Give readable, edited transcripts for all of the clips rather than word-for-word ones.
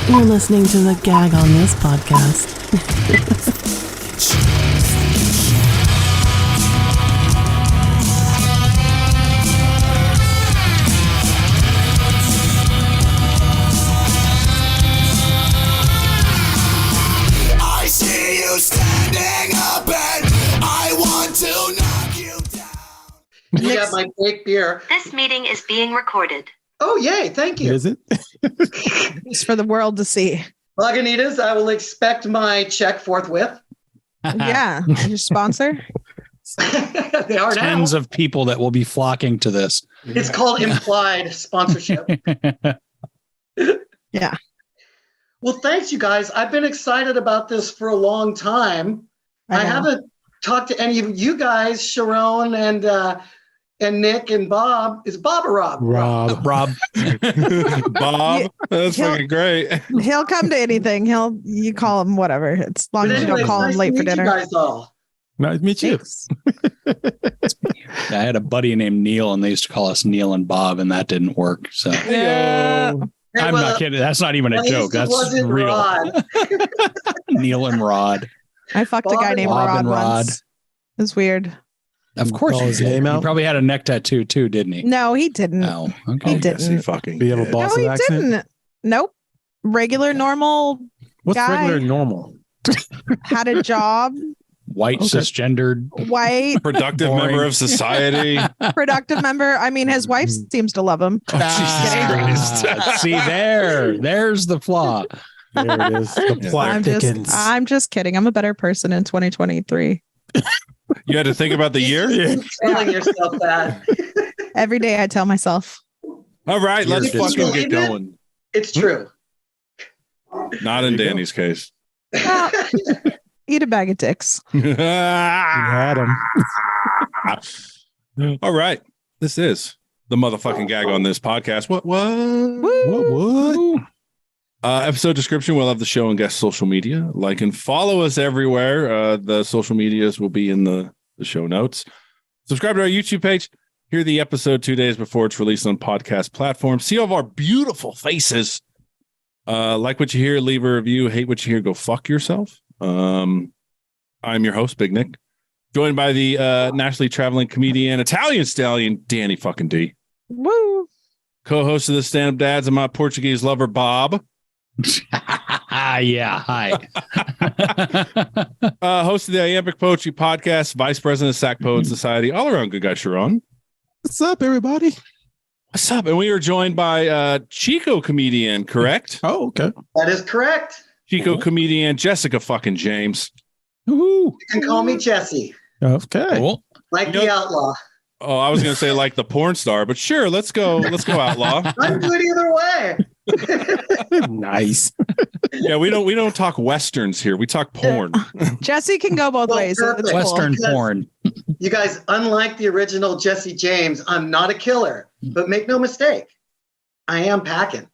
You're listening to the Gag On This podcast. I see you standing up and I want to knock you down. You got my fake beer. This meeting is being recorded. Oh, yay. Thank you. Is it? It's for the world to see. Lagunitas, I will expect my check forthwith. Yeah. Your sponsor? They are now. Tens of people that will be flocking to this. It's called implied sponsorship. Yeah. Well, thanks, you guys. I've been excited about this for a long time. I haven't talked to any of you guys, Sharon and Nick and Bob. Is Bob or Rob? Rob. Bob. That's He'll- fucking great. He'll come to anything. You call him whatever. It's as long But as you anyway, don't call it's him nice late to for meet dinner. You guys all. Nice to meet you. I had a buddy named Neil, and they used to call us Neil and Bob, and that didn't work. So Yeah. Hey, I'm well, not kidding. That's not even a at least joke. it That's wasn't real. Rod. Neil and Rod. I fucked a guy named Bob Rod and Rod. once. It was weird. Of course, Call he his did. name He out? probably had a neck tattoo too, didn't he? No, he didn't. Oh, okay. He didn't. Yes, he fucking. Do you have a No, Boston he accent? didn't. Nope. Regular, normal, What's guy. regular normal? had a job, White, Okay. cisgendered. white, Productive Boring. member of society. productive member. I mean, his wife seems to love him. See there's the flaw. There it is. The plot thickens. I'm just kidding. I'm a better person in 2023. You had to think about the year? Telling yourself that. Every day I tell myself. All right, let's Years fucking been- get going. It's true. Not in Danny's case. "Ah, eat a bag of dicks. You Ah. had him. All right. This is the motherfucking Gag On This podcast. What? What? Episode description. We'll have the show and guest social media. Like and follow us everywhere. The social medias will be in the show notes. Subscribe to our YouTube page. Hear the episode 2 days before it's released on podcast platforms. See all of our beautiful faces. Like what you hear, leave a review. Hate what you hear, go fuck yourself. I'm your host, Big Nick, joined by the nationally traveling comedian, Italian stallion, Danny fucking D. Woo. Co-host of the Stand Up Dads and my Portuguese lover, Bob. Yeah. Hi. Host of the Iambic Poetry Podcast, Vice President of Sac Poet Society, all around good guy, Sharon. What's up, everybody? What's up? And we are joined by Chico comedian, correct? Oh, okay. That is correct. Chico comedian, Jessica fucking Jaymes. Woohoo. You can call me Jesse, Okay. Cool. like the outlaw. Oh, I was going to say like the porn star, but sure, let's go outlaw. I'm good either way. Nice. Yeah, we don't talk westerns here. We talk porn. Jesse can go both Well, ways. perfect. It's cool. Western Because- porn. You guys, unlike the original Jesse James, I'm not a killer, but make no mistake, I am packing.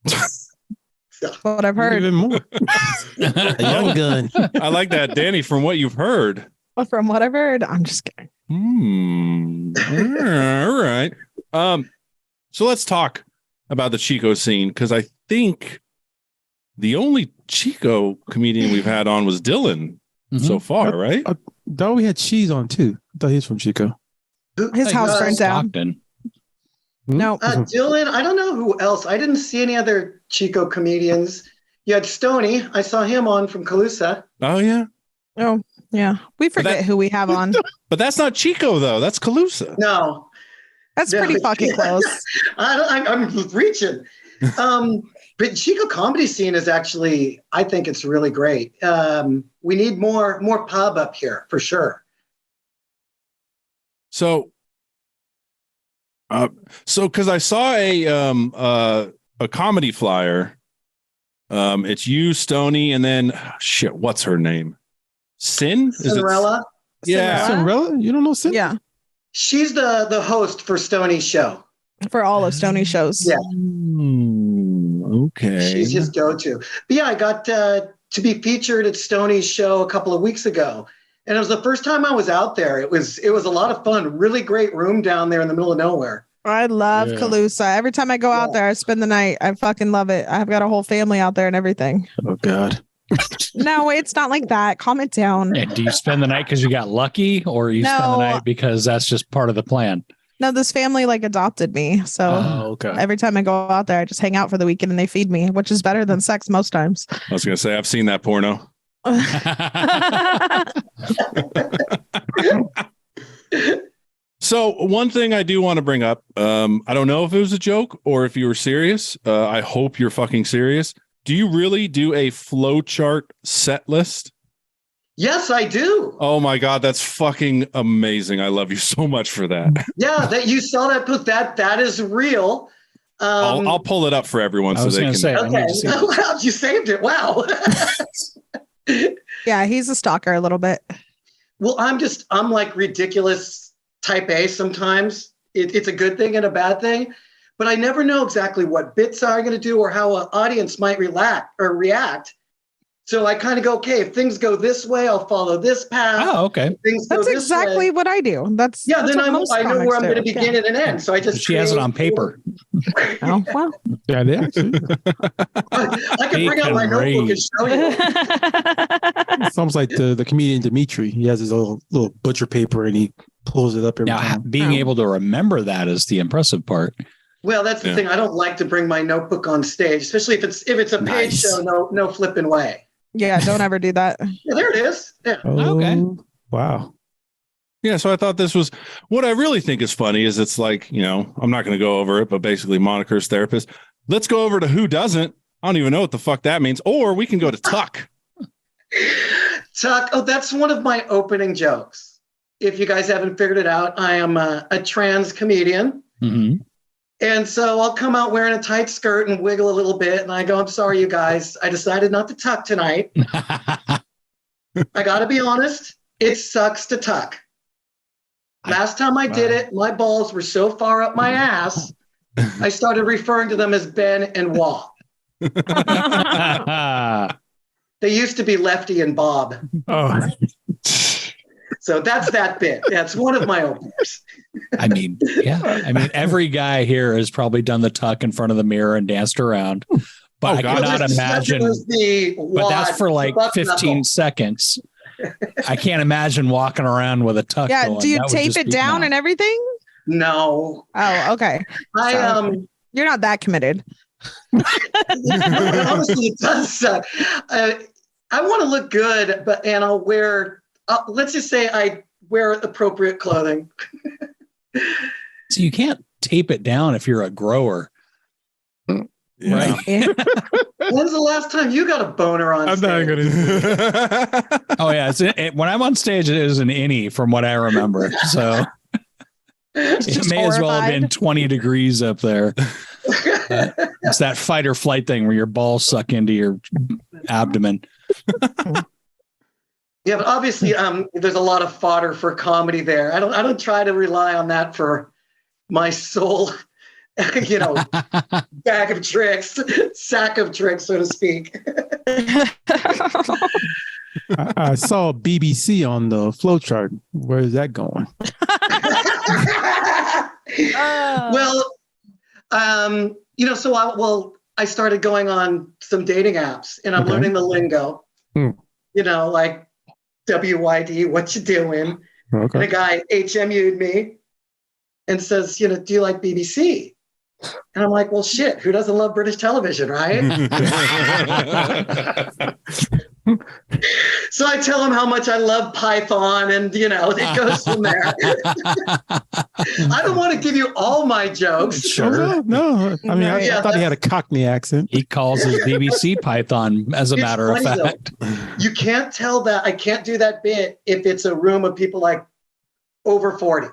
So, What I've heard Even more. A young gun. I like that, Danny. From what you've heard. from what I've heard. I'm just kidding. All right. So let's talk about the Chico scene, because I think the only Chico comedian we've had on was Dylan so far, right? Though we had cheese on too. I thought he's from Chico. His house burnt down. Stockton. No. Dylan, I don't know who else. I didn't see any other Chico comedians. You had Stoney. I saw him on from Calusa. Oh yeah, Oh, yeah. We forget that- who we have on. but that's not Chico though. That's Calusa. No, That's No. pretty fucking close. I'm reaching. But Chico comedy scene is actually, I think it's really great. We need more pub up here for sure. So because I saw a comedy flyer. It's you, Stoney, and then shit. What's her name? Sin? Is it- Cinderella. Yeah. Cinderella? You don't know Cinderella? Yeah. She's the host for Stoney's show. For all of Stoney's shows. Yeah. Okay. She's his go-to. But yeah, I got to be featured at Stoney's show a couple of weeks ago. And it was the first time I was out there. It was a lot of fun. Really great room down there in the middle of nowhere. I love Yeah. Calusa. Every time I go out there, I spend the night. I fucking love it. I've got a whole family out there and everything. Oh God. No, it's not like that. Calm it down. And do you spend the night because you got lucky, or you spend the No. night because that's just part of the plan? No, this family like adopted me. So Oh, okay. every time I go out there, I just hang out for the weekend and they feed me, which is better than sex most times. I was gonna say I've seen that porno. So one thing I do want to bring up, I don't know if it was a joke or if you were serious. I hope you're fucking serious. Do you really do a flowchart set list? Yes, I do. Oh my God, that's fucking amazing. I love you so much for that. Yeah, that you saw that post. That is real. I'll pull it up for everyone I so was they gonna can. say, I need Okay. to see this. Wow, you saved it. Wow. Yeah, he's a stalker a little bit. Well, I'm like ridiculous type A sometimes. It's a good thing and a bad thing, but I never know exactly what bits I'm going to do or how an audience might react. So I kind of go, okay, if things go this way, I'll follow this path. Oh, okay. If things go That's this exactly way, what I do. That's yeah. that's Then what most I know where comics I'm going to do. begin and end. So I just She has it on paper. Oh, well. Yeah, they actually. I can bring out my notebook and show you. It's almost like the comedian Dimitri. He has his little butcher paper and he pulls it up every Now, time. being able to remember that is the impressive part. Well, that's the thing. I don't like to bring my notebook on stage, especially if it's a paid Nice. show. No flipping way. Yeah, don't ever do that. Yeah, there it is. Yeah. Oh, Okay. Wow. Yeah, so I thought this was what I really think is funny is it's like, I'm not going to go over it, but basically Moniker's therapist. Let's go over to who doesn't. I don't even know what the fuck that means. Or we can go to Tuck. Tuck. Oh, that's one of my opening jokes. If you guys haven't figured it out, I am a trans comedian. Mm-hmm. And so I'll come out wearing a tight skirt and wiggle a little bit. And I go, I'm sorry, you guys. I decided not to tuck tonight. I got to be honest. It sucks to tuck. Last time I did it, my balls were so far up my ass, I started referring to them as Ben and Wah. They used to be Lefty and Bob. Oh, So that's that bit. That's one of my openers. I mean, every guy here has probably done the tuck in front of the mirror and danced around. But I cannot Just imagine. as the But that's wad, for like the buck 15 knuckle. seconds. I can't imagine walking around with a tuck. Yeah, going. do you That would tape just it be down nuts. and everything? No. Oh, okay. You're not that committed. Honestly, it does suck. I want to look good, and I'll wear. Let's just say I wear appropriate clothing. So you can't tape it down if you're a grower. Yeah. Yeah. When's the last time you got a boner on I'm not stage? going to. Oh yeah, when I'm on stage, it is an innie from what I remember. So it Just may as well have been horrified. 20 degrees up there. It's that fight or flight thing where your balls suck into your abdomen. Yeah, but obviously, there's a lot of fodder for comedy there. I don't try to rely on that for my sole, bag of tricks, sack of tricks, so to speak. I saw BBC on the flowchart. Where is that going? Well, I started going on some dating apps, and I'm Okay. learning the lingo. Hmm. Like WYD, what you doing? And a Okay. guy HMU'd me and says, do you like BBC? And I'm like, well, shit, who doesn't love British television, right? So I tell him how much I love Python, and it goes from there. I don't want to give you all my jokes. Sure. No. I mean, I Yeah, thought he had a Cockney accent. He calls his BBC Python, as a It's matter of funny, fact. You can't tell that. I can't do that bit if it's a room of people like over 40.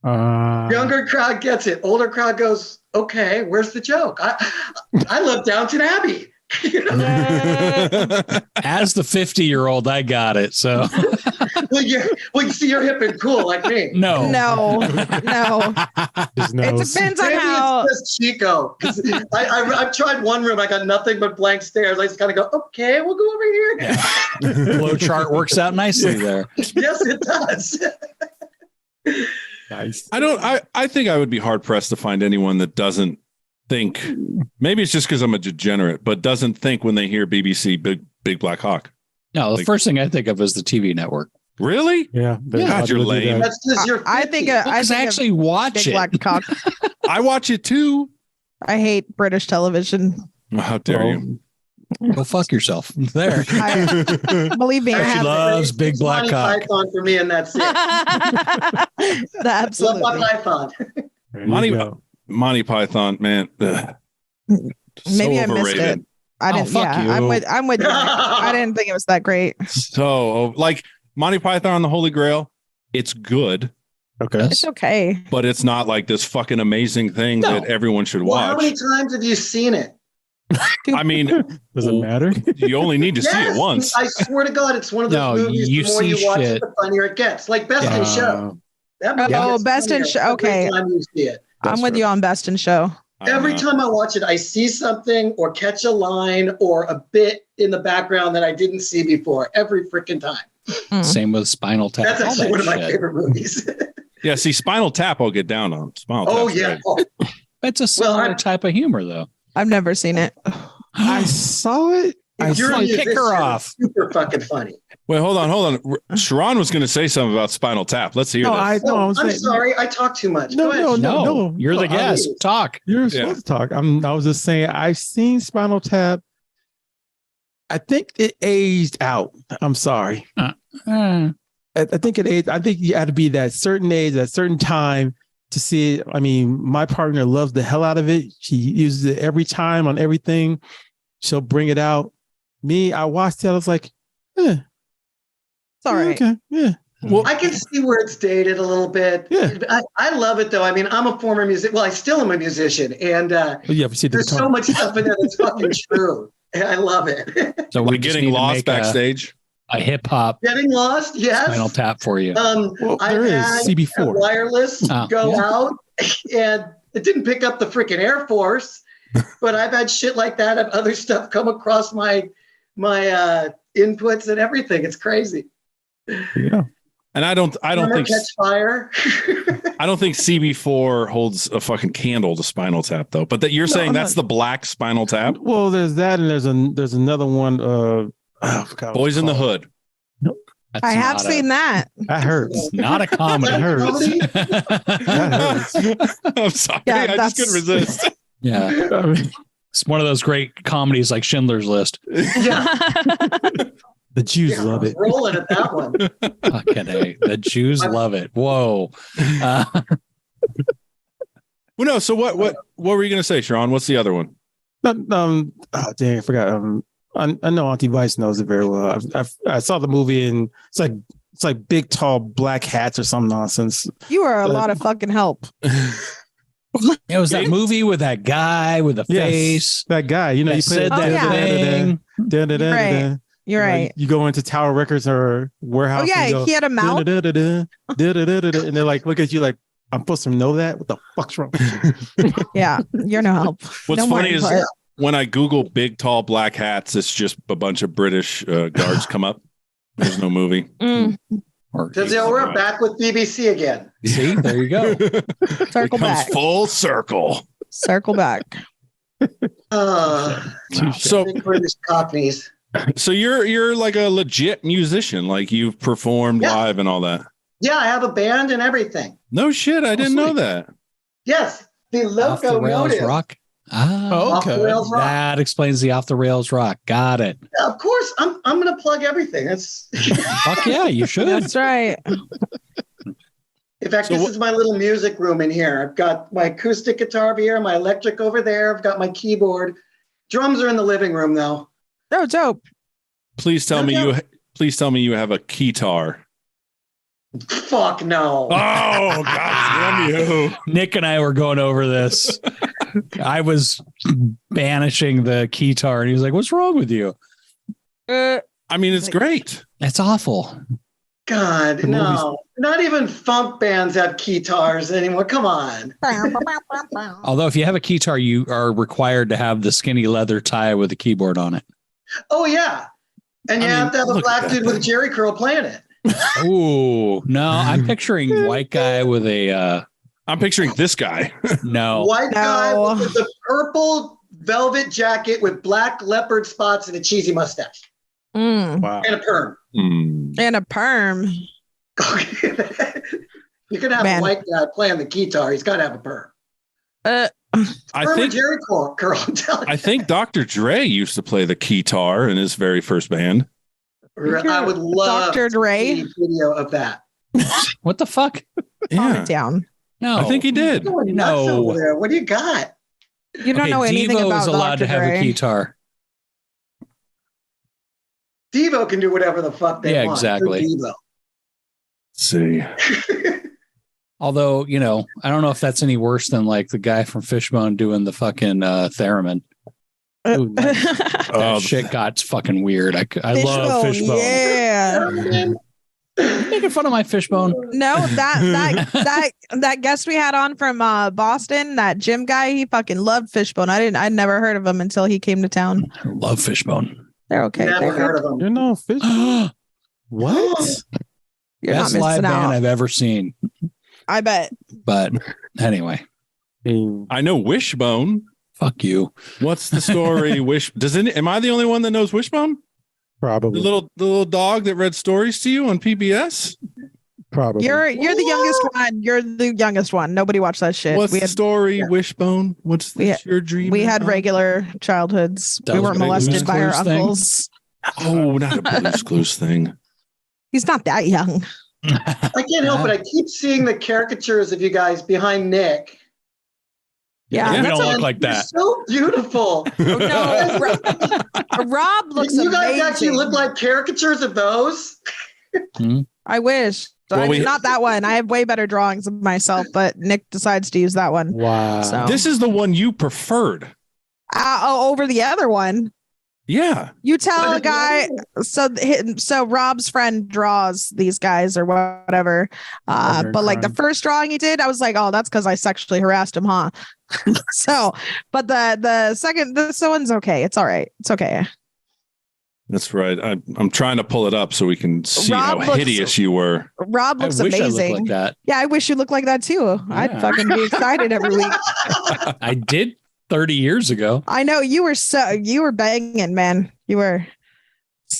Younger crowd gets it. Older crowd goes, okay, where's the joke? I love Downton Abbey. As the 50-year-old, I got it. So Well, you see, you're hip and cool like me. no. No. His It nose. depends on Maybe how. it's just Chico. 'Cause I've tried one room. I got nothing but blank stares. I just kind of go, okay, we'll go over here. Flow chart works out nicely there. Yes, it does. Nice. I think I would be hard pressed to find anyone that doesn't think. Maybe it's just because I'm a degenerate, but doesn't think when they hear BBC Big Black Hawk. No, the first thing I think of is the TV network. Really? Yeah. God, you're lame. That's because you're. I think 50. I think actually watch Big it. Black Cock. I watch it too. I hate British television. How dare you? Go fuck yourself. There. Believe me, I She have loves Big It's Black Monty Cock. Python for me, and that's it. absolutely. Love Python. Monty Python, man. Ugh. Maybe So I missed overrated. it. I didn't. fuck Yeah, you. I'm with you. I didn't think it was that great. So like Monty Python and the Holy Grail, it's good, Okay. It's okay. but it's not like this fucking amazing thing No. that everyone should Well, how watch. many times have you seen it? I mean, Does it matter? you only need to see it once. I swear to God, it's one of those No, movies. you The more see you watch shit. it, the funnier it gets. Like Best in Show. That movie Oh, gets Best in funnier Show. every Okay. time you see it. I'm with you on Best in Show. Every time I watch it, I see something or catch a line or a bit in the background that I didn't see before. Every freaking time. Same with Spinal Tap. That's all actually that one of my shit. favorite movies. Yeah, see, Spinal Tap, I'll get down on. Spinal Oh Tap's yeah. great. Oh, It's a similar I'm- type of humor, though. I've never seen it. I saw it. I if you're saw a it. kick her musician, off. it's super fucking funny. Wait, hold on. Sharon was going to say something about Spinal Tap. Let's hear No, this. I'm saying, sorry, I talk too much. No, Go ahead. no, No, you're the no, guest. Talk. You're Yeah. supposed to talk. I was just saying, I've seen Spinal Tap. I think it aged out. I'm sorry. I think it aged. I think you had to be that certain age, that certain time to see it. I mean, my partner loves the hell out of it. She uses it every time on everything. She'll bring it out. Me, I watched it. I was like, It's all right. okay, yeah. Well, I can see where it's dated a little bit. Yeah. I love it though. I mean, I'm a former musician. Well, I still am a musician, and But yeah, we see the there's guitar. so much stuff in there that's fucking true. And I love it. So we're we just getting need to lost make backstage. a hip hop Getting lost, yes. Spinal Tap for you. Well, there I've is had CB4. a wireless Oh, go yeah. out, and it didn't pick up the freaking Air Force. But I've had shit like that and other stuff come across my inputs and everything. It's crazy. Yeah. And I don't Hammer think catch fire. I don't think CB4 holds a fucking candle to Spinal Tap though. But that you're saying I'm that's the black Spinal Tap. Well, there's that, and there's another one. I forgot what Boys it's in the called. Hood. That's I have not seen that. That hurts. It's not a comedy. That hurts. Comedy? That hurts. I'm sorry. Yeah, I just that's- couldn't resist. Yeah. I mean, It's one of those great comedies like Schindler's List. Yeah, the Jews yeah, love it. rolling at that one. Fucking A. The Jews love it. Whoa. Well, no. So what were you going to say, Sharon? What's the other one? Oh, dang, I forgot. I know Auntie Vice knows it very well. I saw the movie, and it's like big, tall, black hats or some nonsense. You are a lot of fucking help. It was that movie with that guy with the Yes. face That guy, you know, that you said play that thing. Right. You're right. You go into Tower Records or warehouse. Oh yeah, and you go, he had a mouth. "Da-da-da-da-da, da-da-da-da-da," and they're like, look at you like, I'm supposed to know that? What the fuck's wrong with you? Yeah, you're no help. What's No more funny is input. when I Google big, tall, black hats, it's just a bunch of British guards come up. There's no movie. Mm, Because we're back with BBC again. See, there you go. It circle comes back. full circle. Circle back. So, Big British Cockneys. so you're like a legit musician. Like you've performed Yeah. live and all that. Yeah, I have a band and everything. No shit, I didn't know sweet. that. Yes, the Off the Loco Rails Notice. Rock. Ah, Off the Rails Rock. that explains the Off the Rails Rock. Got it. Of course, I'm going to plug everything. That's Fuck yeah, you should. That's right. in fact, So this what- is my little music room in here. I've got my acoustic guitar over here, my electric over there. I've got my keyboard. Drums are in the living room, though. Oh, dope. Please tell me No. please tell me you have a keytar. Fuck no. Oh, God damn you. Nick and I were going over this. I was banishing the keytar, and he was like, "What's wrong with you?" I mean, it's great. That's awful. God, no. Not even funk bands have keytars anymore. Come on. Although, if you have a keytar, you are required to have the skinny leather tie with the keyboard on it. Oh, yeah. And you I mean, have to have a look at black that dude with a thing. jerry curl playing it. Ooh, no, I'm picturing white guy with a I'm picturing this guy. no. White guy No. with a purple velvet jacket with black leopard spots and a cheesy mustache Wow. and a perm. And a perm. You can have Man. a white guy playing the guitar. He's got to have a perm. I Perm think Jerry curl, I'm telling you. I think Dr. Dre used to play the guitar in his very first band. I would love Dr. Dre? to see a video of that. What the fuck? Calm it down. No, I think he did. You're going nuts No. over there. What do you got? You don't know anything Devo about is allowed Dr. to have Dre. a guitar. Devo can do whatever the fuck they Yeah, want. exactly. They're Devo. See. Although, I don't know if that's any worse than like the guy from Fishbone doing the fucking theremin. Ooh, nice. That shit got fucking weird. I love Fishbone. Yeah. You making fun of my Fishbone? No, that guest we had on from Boston, that gym guy, he fucking loved Fishbone. I'd never heard of him until he came to town. I love Fishbone. They're okay. Never They're heard good. of them. You know, fish. What? You're Best not live missing band out. I've ever seen. I bet. But anyway, I know Wishbone. fuck you. What's the story? Am I the only one that knows Wishbone? Probably. The little dog that read stories to you on PBS? Probably. You're the youngest one. You're the youngest one. Nobody watched that shit. What's we the had story, Wishbone? What's your dream? we had regular childhoods. That we was weren't a Blue's molested by our Clues thing? uncles. Oh, not a Blue's Clues thing. He's not that young. I can't help it. I keep seeing the caricatures of you guys behind Nick. Yeah, we that's don't a- look like You're that. so beautiful. No, Rob looks You guys amazing. actually look like caricatures of those. I wish. Well, Not that one. I have way better drawings of myself, but Nick decides to use that one. Wow. So This is the one you preferred. over the other one. Yeah. You tell a guy. So Rob's friend draws these guys or whatever. But like the first drawing he did, I was like, oh, that's because I sexually harassed him, huh? So, but the second, this one's okay. It's all right. It's okay. That's right. I'm trying to pull it up so we can see Rob how looks- hideous you were. Rob looks I wish amazing. I looked like that. Yeah, I wish you looked like that too. I'd Yeah. fucking be excited every week. I did 30 years ago. I know you were banging, man. You were.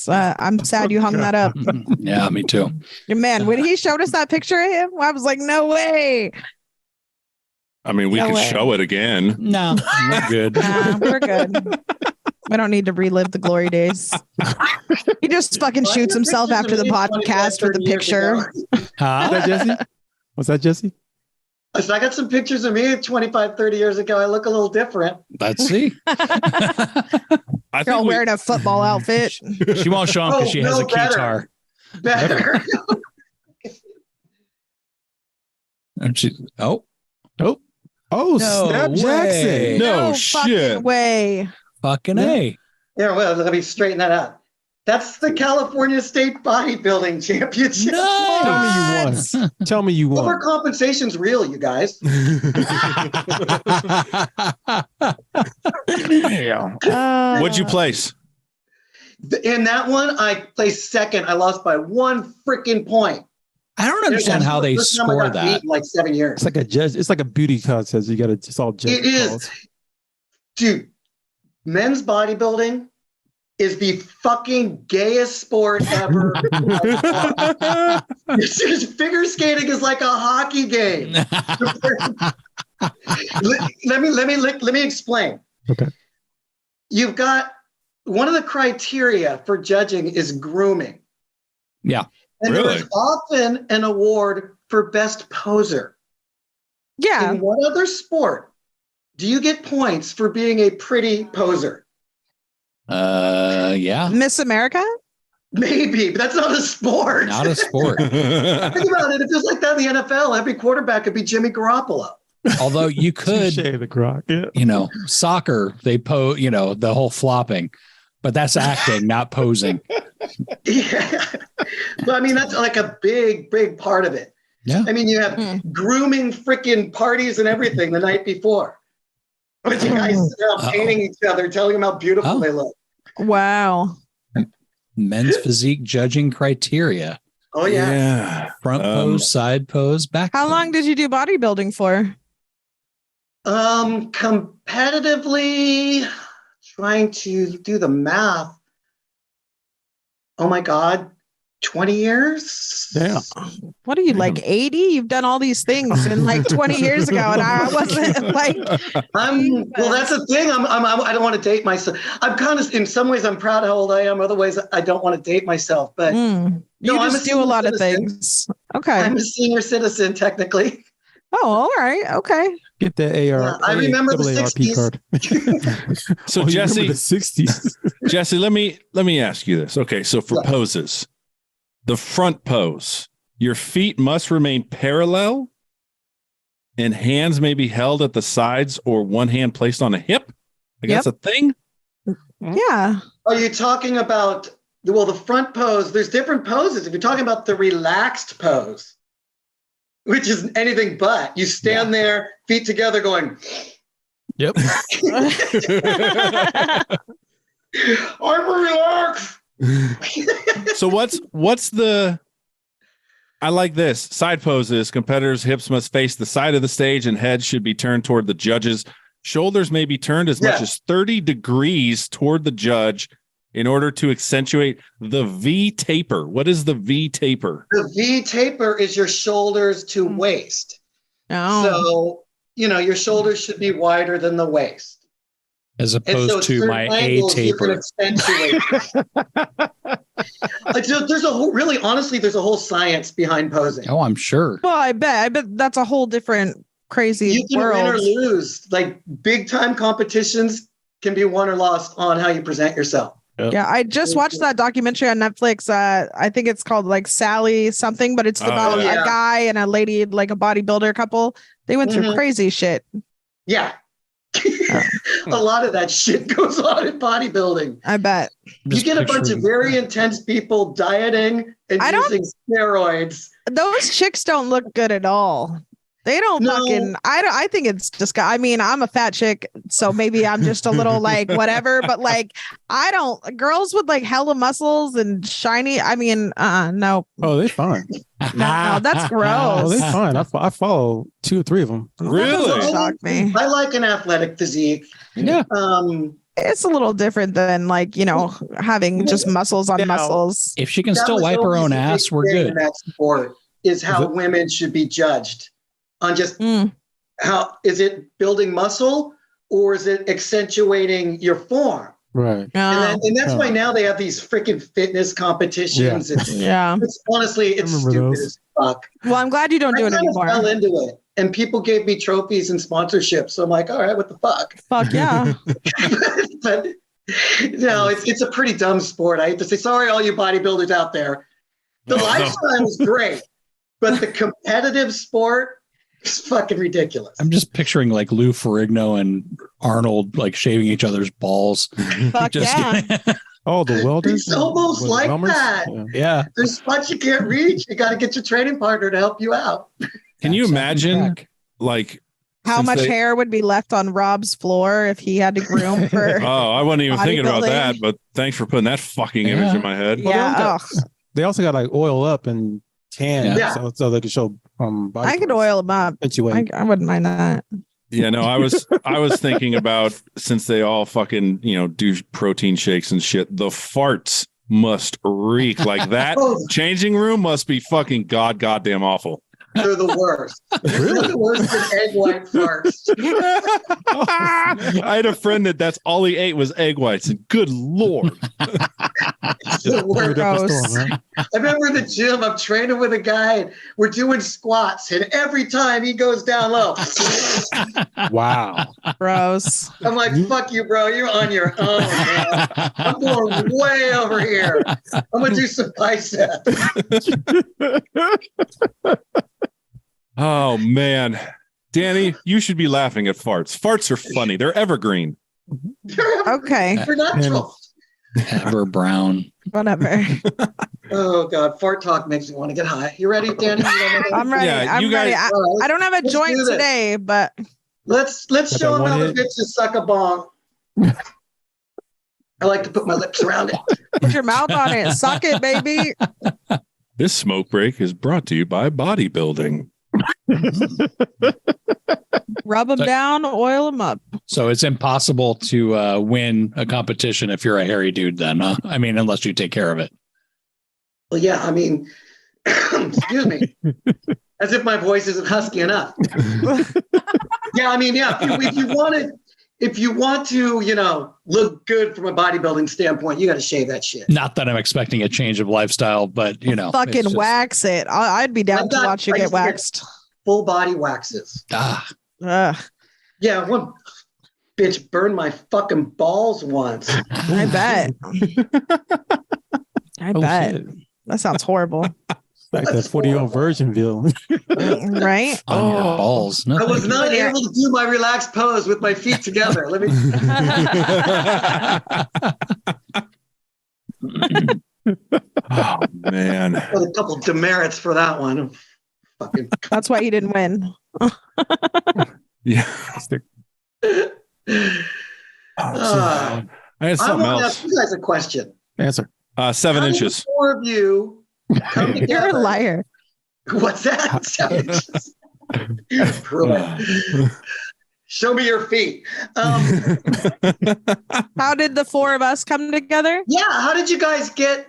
I'm sad you hung that up. Yeah, me too. Man, when he showed us that picture of him, I was like, no way. I mean, we No can way. show it again. No, we're good. Nah, we're good. We don't need to relive the glory days. He just fucking Why shoots are himself pictures after of the me 25, podcast with a 30 years picture. ago? Was Huh? that Jesse? Was that Jesse? So I got some pictures of me 25, 30 years ago. I look a little different. Let's see. I You're all think wearing a football outfit. She won't show him because she has a better. guitar. Better. And she, Oh, No Snap way. Jackson. No fucking shit. way. fucking A. Yeah, well, let me straighten that out. That's the California State Bodybuilding Championship. Nice. Tell me you won. Overcompensation's real, you guys. What'd you place? In that one, I placed second. I lost by one freaking point. I don't understand how they First time I score got that. beat in like 7 years. It's like a judge. It's like a beauty contest. You got to. It's all judge. It is. calls. Dude, men's bodybuilding is the fucking gayest sport ever. It's just figure skating is like a hockey game. let me explain. Okay. You've got one of the criteria for judging is grooming. Yeah. And Really? there's often an award for best poser. Yeah. In what other sport do you get points for being a pretty poser? Yeah. Miss America? Maybe, but that's not a sport. Not a sport. Think about it. If it was like that in the NFL, every quarterback could be Jimmy Garoppolo. Although you could, Touche, the Grok. Yeah. soccer, they the whole flopping, but that's acting, not posing. Yeah. But I mean, that's like a big, big part of it. Yeah. I mean, you have grooming freaking parties and everything the night before. With you guys painting each other, telling them how beautiful they look. Wow. Men's physique judging criteria. Oh yeah. Front pose, side pose, back. How pose. long did you do bodybuilding for? Competitively, trying to do the math. Oh my God, 20 years? Yeah. What are you, like 80? You've done all these things in like 20 years ago, and I wasn't like. Well, that's the thing. I don't want to date myself. I'm kind of, in some ways, I'm proud of how old I am. Other ways, I don't want to date myself. But you I'm just do a lot of things. Okay. I'm a senior citizen, technically. Oh, all right. Okay. Get the AR. Yeah, I remember the AARP 60s. card. So Oh, you Jesse, remember the 60s. Jesse, let me ask you this. Okay, so for Yeah. poses, the front pose, your feet must remain parallel and hands may be held at the sides or one hand placed on a hip. Like that's a thing. Yeah. Are you talking about, well, the front pose? There's different poses. If you're talking about the relaxed pose, which is anything but, you stand there, feet together, going, Yep. I'm relaxed. So what's the I like this. Side poses. Competitors' hips must face the side of the stage and heads should be turned toward the judges. Shoulders may be turned as much as 30 degrees toward the judge in order to accentuate the V taper. What is the V taper? The V taper is your shoulders to waist. Oh. So, your shoulders should be wider than the waist. As opposed to my A taper. There's a whole, really, honestly, there's a whole science behind posing. Oh, I'm sure. Well, I bet that's a whole different crazy You can world. win or lose. Like big time competitions can be won or lost on how you present yourself. Yeah, I just watched that documentary on Netflix. I think it's called like Sally something, but it's about a guy and a lady, like a bodybuilder couple. They went through crazy shit. Yeah. A lot of that shit goes on in bodybuilding. I bet. You get a bunch of very intense people dieting and using steroids. Those chicks don't look good at all. They don't fucking. I think it's just. I mean, I'm a fat chick, so maybe I'm just a little like whatever. But like, I don't. Girls with like hella muscles and shiny. I mean, no. Oh, they're fine. No, that's gross. Oh, they're fine. I follow 2 or 3 of them. Really? Shock me. I like an athletic physique. Yeah. It's a little different than like having just muscles on muscles. If she can still wipe her own ass, we're good. That sport is how women should be judged. On just how is it building muscle or is it accentuating your form? Right. And that's why now they have these freaking fitness competitions. Yeah. It's honestly, it's stupid as fuck. Well, I'm glad you don't do it anymore. I fell into it and people gave me trophies and sponsorships. So I'm like, all right, what the fuck? Fuck yeah. But it's a pretty dumb sport. I hate to say, sorry, all you bodybuilders out there. The lifestyle is great, but the competitive sport, it's fucking ridiculous. I'm just picturing like Lou Ferrigno and Arnold like shaving each other's balls. Fuck yeah. Oh, the welders? It's almost like that. Yeah. There's spots you can't reach. You got to get your training partner to help you out. Can you imagine like how much hair would be left on Rob's floor if he had to groom for I wasn't even thinking about that, but thanks for putting that fucking image in my head. Yeah. They also got like oil up and tan so they can show body I could oil them up. I wouldn't mind that. Yeah, no, I was thinking about, since they all fucking do protein shakes and shit, the farts must reek like that. Changing room must be fucking goddamn awful. They're the worst. Really? They're worse than egg white farts. I had a friend that's all he ate was egg whites, and good lord. The worst. I remember in the gym, I'm training with a guy, and we're doing squats, and every time he goes down low. Wow. Gross. I'm like, fuck you, bro. You're on your own, man. I'm going way over here. I'm going to do some biceps. Oh, man. Danny, you should be laughing at farts. Farts are funny. They're evergreen. Okay. They're natural. Ever brown. Whatever. Oh, God. Fart talk makes me want to get high. You ready, Danny? I'm ready. Yeah, I'm ready. guys- I don't have a joint today, but Let's show them how the bitches suck a bong. I like to put my lips around it. put your mouth on it. Suck it, baby. This smoke break is brought to you by bodybuilding. Rub them down, oil them up. So it's impossible to win a competition if you're a hairy dude then, huh? I mean, unless you take care of it. Well, yeah, I mean, excuse me, as if my voice isn't husky enough. Yeah, I mean, yeah, if you want to, you know, look good from a bodybuilding standpoint, you got to shave that shit. Not that I'm expecting a change of lifestyle, but you know, fucking just, wax it. I'd be down to watch you get waxed. Full body waxes. Ugh. Yeah, one bitch burned my fucking balls once. I bet. I bet. Shit. That sounds horrible. Like that 40-year-old Virginville. Right? on your balls. I was not able to do my relaxed pose with my feet together. Let me. Oh man. Got a couple demerits for that one. Fucking. That's why you didn't win. Yeah. I I had want something to else. ask you guys a question. Answer. 7 How did inches. the four of you come You're together? a liar. What's that? 7 inches. Prove it. Show me your feet. How did the four of us come together? Yeah, how did you guys get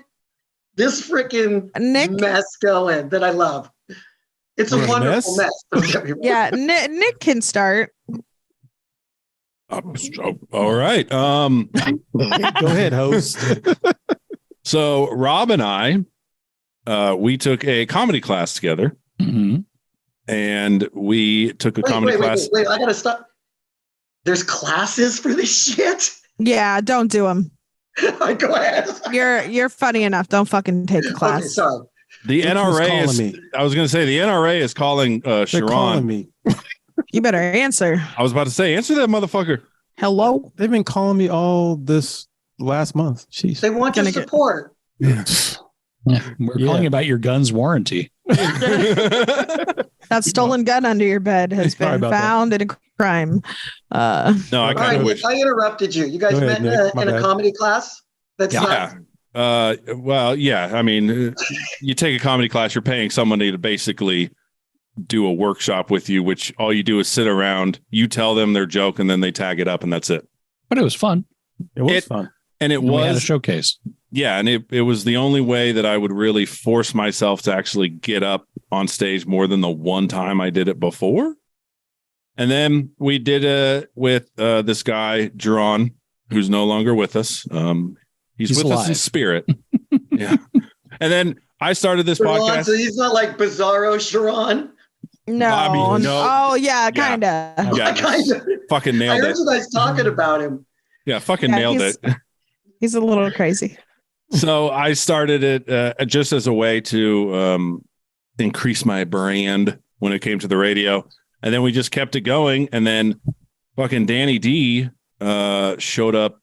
this freaking Nick? mess going that I love? It's a We're a wonderful mess? mess. Don't get me wrong. Yeah, Nick can start. All right. Go ahead, host. So Rob and I, we took a comedy class together, Mhm. and we took a comedy class. Wait, I gotta stop. There's classes for this shit. Yeah, don't do them. Go ahead. You're funny enough. Don't fucking take a Okay, class. sorry. The Who's NRA calling is. me? I was going to say the NRA is calling They're calling Sharon. me. You better answer. I was about to say, answer that motherfucker. Hello. They've been calling me all this last month. Jeez. They want your Gonna get- support. Yeah, we're Yeah. calling about your gun's warranty. That stolen gun under your bed has Sorry been about that. found in a crime. No, I All kind right, of Nick, wish. I interrupted you. You guys Go ahead, met Nick. My in a bad. comedy class? That's not. Yeah. Well, yeah. I mean, you take a comedy class, you're paying somebody to basically do a workshop with you, which all you do is sit around, you tell them their joke, and then they tag it up, and that's it. But it was fun. It was It- fun. And it And we had a was, showcase. yeah. And it was the only way that I would really force myself to actually get up on stage more than the one time I did it before. And then we did it with this guy, Jerron, who's no longer with us. He's with us in alive. spirit. Yeah. And then I started this Sharon, podcast. so he's not like Bizarro Sharon. No. Bobby, no. Oh yeah, kind of. Yeah, Kind of. fucking I nailed heard it. you guys talking about him. Yeah, fucking Yeah, nailed he's- it. He's a little crazy. So I started it just as a way to increase my brand when it came to the radio. And then we just kept it going. And then fucking Danny D showed up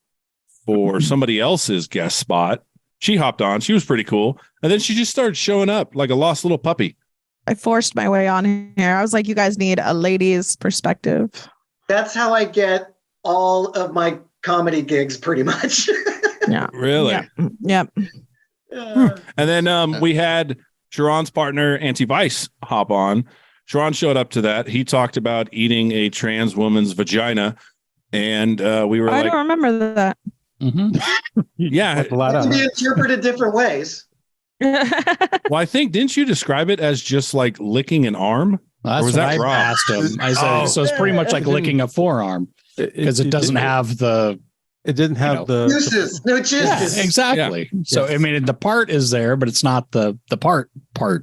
for somebody else's guest spot. She hopped on. She was pretty cool. And then she just started showing up like a lost little puppy. I forced my way on here. I was like, you guys need a lady's perspective. That's how I get all of my comedy gigs, pretty much. Yeah. Really? Yep. And then we had Sharon's partner, Anti-Vice, hop on. Sharon showed up to that. He talked about eating a trans woman's vagina. And we were I like, don't remember that. Mm-hmm. yeah. Left a lot It out. can be interpreted different ways. Well, I think, didn't you describe it as just like licking an arm? That's was what that I wrong? asked him. I said, Oh. so it's pretty much like licking a forearm because it doesn't have the. It didn't have the. Uses, no Yeah, juices. exactly. So Yes. I mean, the part is there, but it's not the part. So,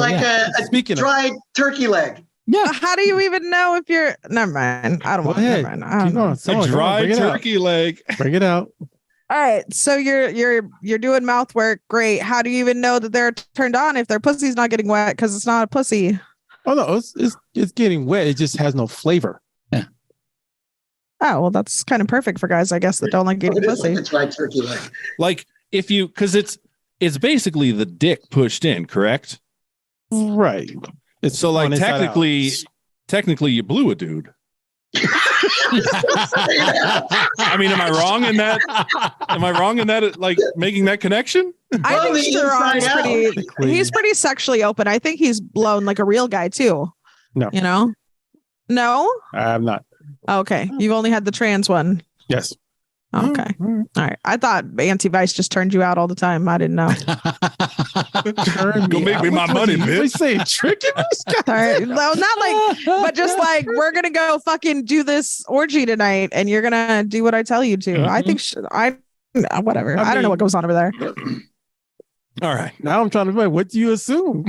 Like yeah. a Speaking of, dried turkey leg. Yeah. How do you even know if you're? Never mind. I don't go want. ahead. Never mind. I don't Keep know. going. A Come on, dry bring it out. turkey leg. Bring it out. All right. So you're doing mouth work. Great. How do you even know that they're turned on if their pussy's not getting wet because it's not a pussy? Oh no, it's getting wet. It just has no flavor. Oh well, that's kind of perfect for guys, I guess, that don't like eating It is like pussy. a dried turkey leg. Like if you, because it's basically the dick pushed in, correct? Right. It's So like on inside out. technically you blew a dude. I mean, am I wrong in that? Am I wrong in that? Like making that connection? I From think the Sharon's inside pretty. He's pretty sexually open. I think he's blown like a real guy too. No. You know? No? I'm not. Okay. You've only had the trans one. Yes. Okay. All right. I thought Anti-Vice just turned you out all the time. I didn't know. Go make me my money, They bitch. say tricking this guy. Sorry. No, not like, but just like, we're going to go fucking do this orgy tonight and you're going to do what I tell you to. I think, whatever. I don't know what goes on over there. All right. Now I'm trying to find, what do you assume?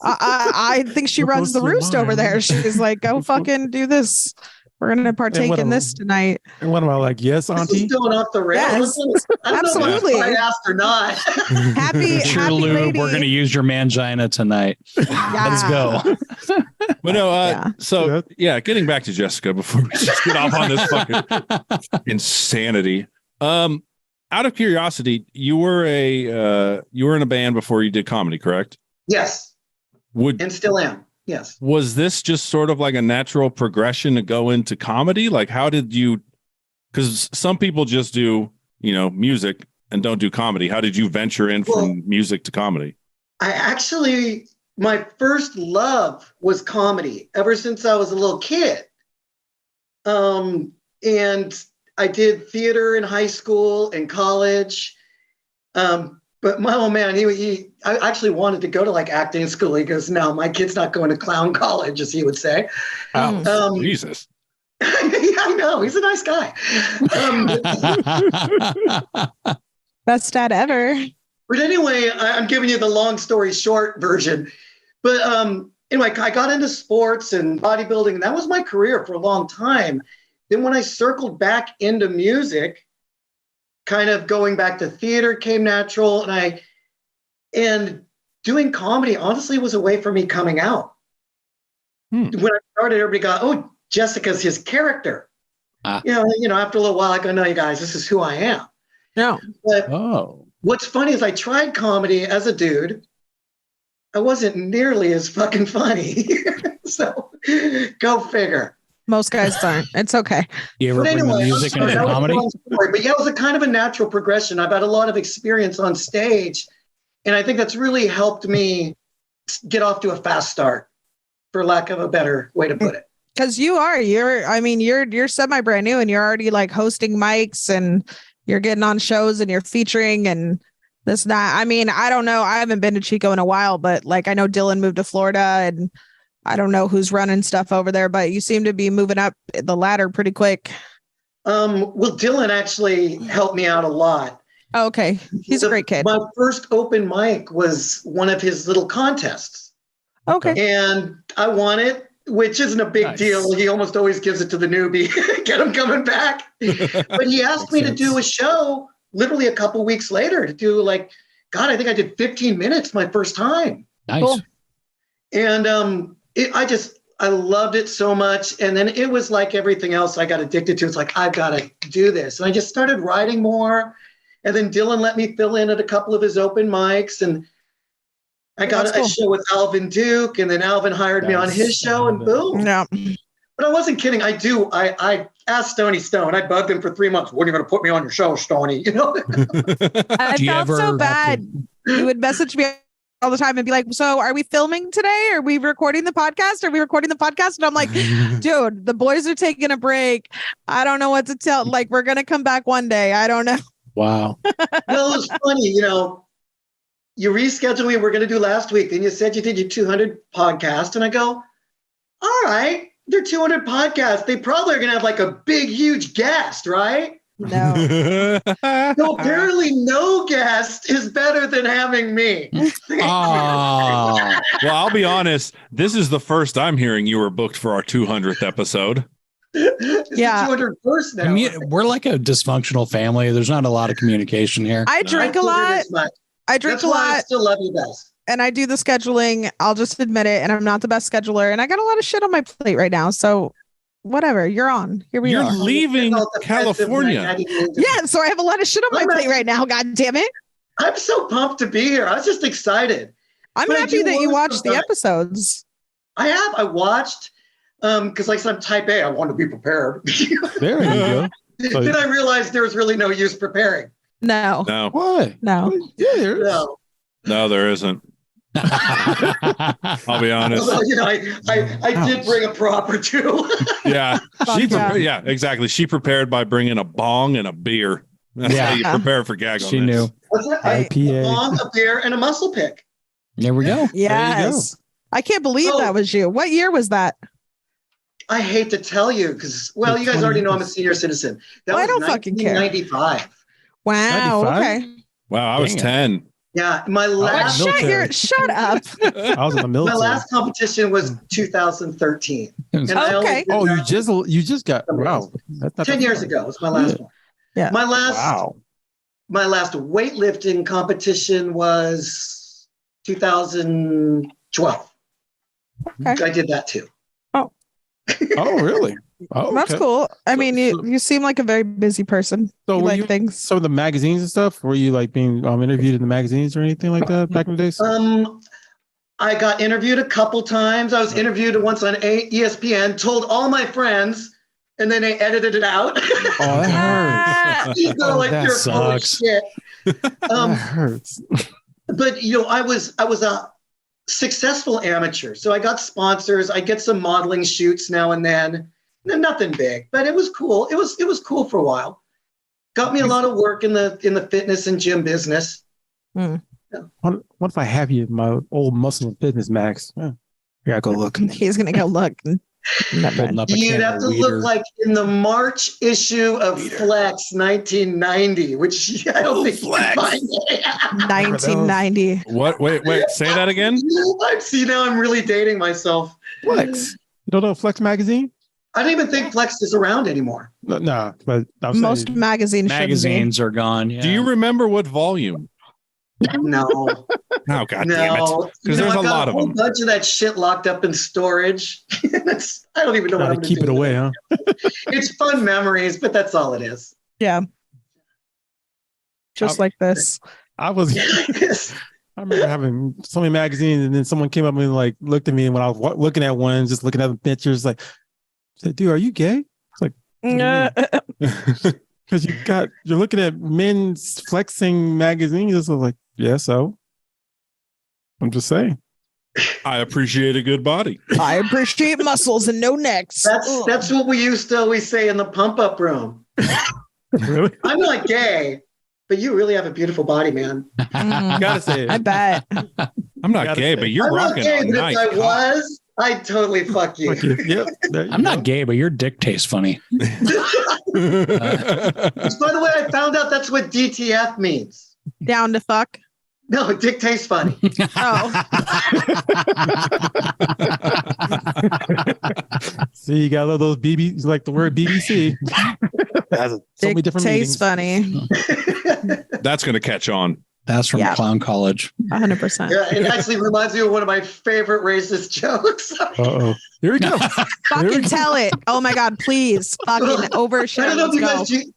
I think she What runs goes the through roost over mine? there. She's like, go fucking do this. We're going to partake what in am I- this tonight. And what am I like? Yes, This auntie. is going off the rails. Yes. I don't Absolutely. know if I asked or not. Happy Lube, lady. we're going to use your mangina tonight. Let's go. But no, Yeah. so yeah, getting back to Jessica before we just get off on this fucking insanity. Out of curiosity, you were in a band before you did comedy, correct? Yes, and still am. Yes. Was this just sort of like a natural progression to go into comedy? Like, how did you? Because some people just do, music and don't do comedy. How did you venture in from music to comedy? My first love was comedy ever since I was a little kid. And I did theater in high school and college. But my old man, I actually wanted to go to like acting school. He goes, no, my kid's not going to clown college, as he would say. Jesus. Yeah, I know. He's a nice guy. Best dad ever. But anyway, I'm giving you the long story short version. But anyway, I got into sports and bodybuilding, and that was my career for a long time. Then when I circled back into music, kind of going back to theater came natural, and doing comedy honestly was a way for me coming out. When I started, everybody got, oh, Jessica's his character. After a little while, I go, no, you guys, this is who I am. No. But what's funny is I tried comedy as a dude. I wasn't nearly as fucking funny. So go figure. Most guys aren't. It's okay. You ever bring the music into comedy? But yeah, it was a kind of a natural progression. I've had a lot of experience on stage, and I think that's really helped me get off to a fast start, for lack of a better way to put it. Because you're semi brand new and you're already like hosting mics and you're getting on shows and you're featuring and this, that. I mean, I don't know. I haven't been to Chico in a while, but like I know Dylan moved to Florida and I don't know who's running stuff over there, but you seem to be moving up the ladder pretty quick. Well, Dylan actually helped me out a lot. Oh, okay. He's a great kid. My first open mic was one of his little contests. Okay. And I won it, which isn't a big deal. He almost always gives it to the newbie, get him coming back. But he asked me to do a show literally a couple weeks later to do I think I did 15 minutes my first time. Nice. Cool. And I loved it so much. And then it was like everything else I got addicted to. It's like, I've got to do this. And I just started writing more. And then Dylan let me fill in at a couple of his open mics. And I got a show with Alvin Duke. And then Alvin hired me on his show and boom. Yeah. But I wasn't kidding. I asked Stony Stone. I bugged him for 3 months. When are you going to put me on your show, Stony? I felt so bad. He would message me all the time and be like, so are we filming today? Are we recording the podcast? Are we recording the podcast? And I'm like, dude, the boys are taking a break. I don't know what to tell. Like, we're going to come back one day. I don't know. Wow. Well, it was funny, you rescheduled me. We're going to do last week. Then you said you did your 200 podcast. And I go, all right, they're 200 podcasts. They probably are going to have like a big, huge guest, right? No. No, apparently no guest is better than having me. Well, I'll be honest. This is the first I'm hearing you were booked for our 200th episode. Yeah. 201st now. We're like a dysfunctional family. There's not a lot of communication here. I drink a lot. I drink That's a why lot. I still love you guys. And I do the scheduling. I'll just admit it. And I'm not the best scheduler. And I got a lot of shit on my plate right now. So whatever, you're on. Here we You're are. leaving California. Yeah, so I have a lot of shit on my plate right now. God damn it. I'm so pumped to be here. I was just excited. I'm But I happy do that you work watched the sometimes. episodes. I watched. Because like I'm type A, I want to be prepared. There you go. So, Then I realized there was really no use preparing. No. No, what? No. Yeah, there is. No. no, there isn't. I'll be honest. Although, I did bring a prop or two. Yeah, Fuck yeah. yeah, exactly. She prepared by bringing a bong and a beer. That's how you prepare for Gag On She This. knew. What's that? IPA. A long, a beer, and a muscle pick. There we go. Yes. I can't believe Oh. that was you. What year was that? I hate to tell you because, well, you guys already know I'm a senior citizen. That Well, I was don't fucking care. 1995. Wow. 95? Okay. Wow, I was Damn. 10. Yeah, my was last military. Shut up. I was in the my military. last competition was 2013. And I only Okay. did Oh, that you just got wow. That's not 10 that years far. ago was my last one. Yeah. My last Wow. my last weightlifting competition was 2012. Okay. I did that too. Oh, really? Oh, That's okay. cool. I So- mean, you seem like a very busy person. So You were like you things. some of the magazines and stuff? Were you like being interviewed in the magazines or anything like that back in the days? I got interviewed a couple times. I was interviewed once on ESPN, told all my friends, and then they edited it out. Oh, that hurts. They're like, that you're full of sucks. shit. That hurts. But I was a successful amateur, so I got sponsors. I get some modeling shoots now and then. Nothing big, but it was cool. It was cool for a while. Got me a lot of work in the fitness and gym business. What if I have you in my old muscle and fitness, Max? Yeah. I gotta go look. He's gonna go look. Holding up a You'd can have of to weeder. look like in the March issue of Flex 1990, which I don't think you can find it. 1990. What? Wait. Say that again. Now I'm really dating myself. Flex. You don't know Flex magazine? I don't even think Flex is around anymore. No, but I'm Most saying, Magazines are gone. Yeah. Do you remember what volume? No, Oh, God damn it. no. Because there's a I've got lot of whole them. bunch of that shit locked up in storage. I don't even know what try I'm to gonna keep do it with away, huh? It's fun memories, but that's all it is. Yeah. Just like this. I was. I remember having so many magazines, and then someone came up and like looked at me, and when I was looking at one, just looking at the pictures, like, said, "Dude, are you gay?" It's like, because you're looking at men's flexing magazines. It's like, yeah, so I'm just saying. I appreciate a good body. I appreciate muscles and no necks. That's what we used to always say in the pump up room. Really? I'm not gay, but you really have a beautiful body, man. Mm, Gotta say it. I bet. I'm not Gotta gay, say. but you're I'm not rocking gay, a but nice if I cock. was, I'd totally fuck you. Fuck you. Yep. There you I'm not go. gay, but your dick tastes funny. By the way, I found out that's what DTF means. Down to fuck. No, dick tastes funny. Oh. See, you got all those BB, you like the word BBC. Has so many Dick different tastes meanings. funny. That's going to catch on. That's from Yeah. Clown College. 100%. Yeah, it actually reminds me of one of my favorite racist jokes. Uh-oh. Here we go. Fucking tell it. Oh my God, please. Fucking I overshare. don't know if Let's you go. guys,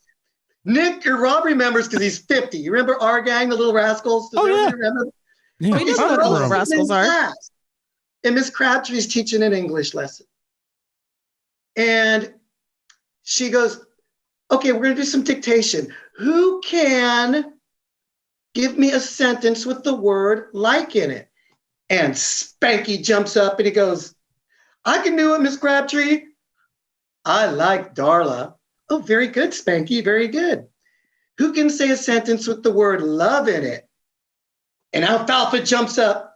Nick or Rob remembers because he's 50. You remember our gang, the Little Rascals? Does Oh, yeah. everybody remember? Yeah. We just We're know what the all Little sitting in Rascals are. class, and Miss Crabtree's teaching an English lesson. And she goes, okay, we're going to do some dictation. Who can give me a sentence with the word like in it? And Spanky jumps up and he goes, I can do it, Miss Crabtree. I like Darla. Oh, very good, Spanky, very good. Who can say a sentence with the word love in it? And Alfalfa jumps up.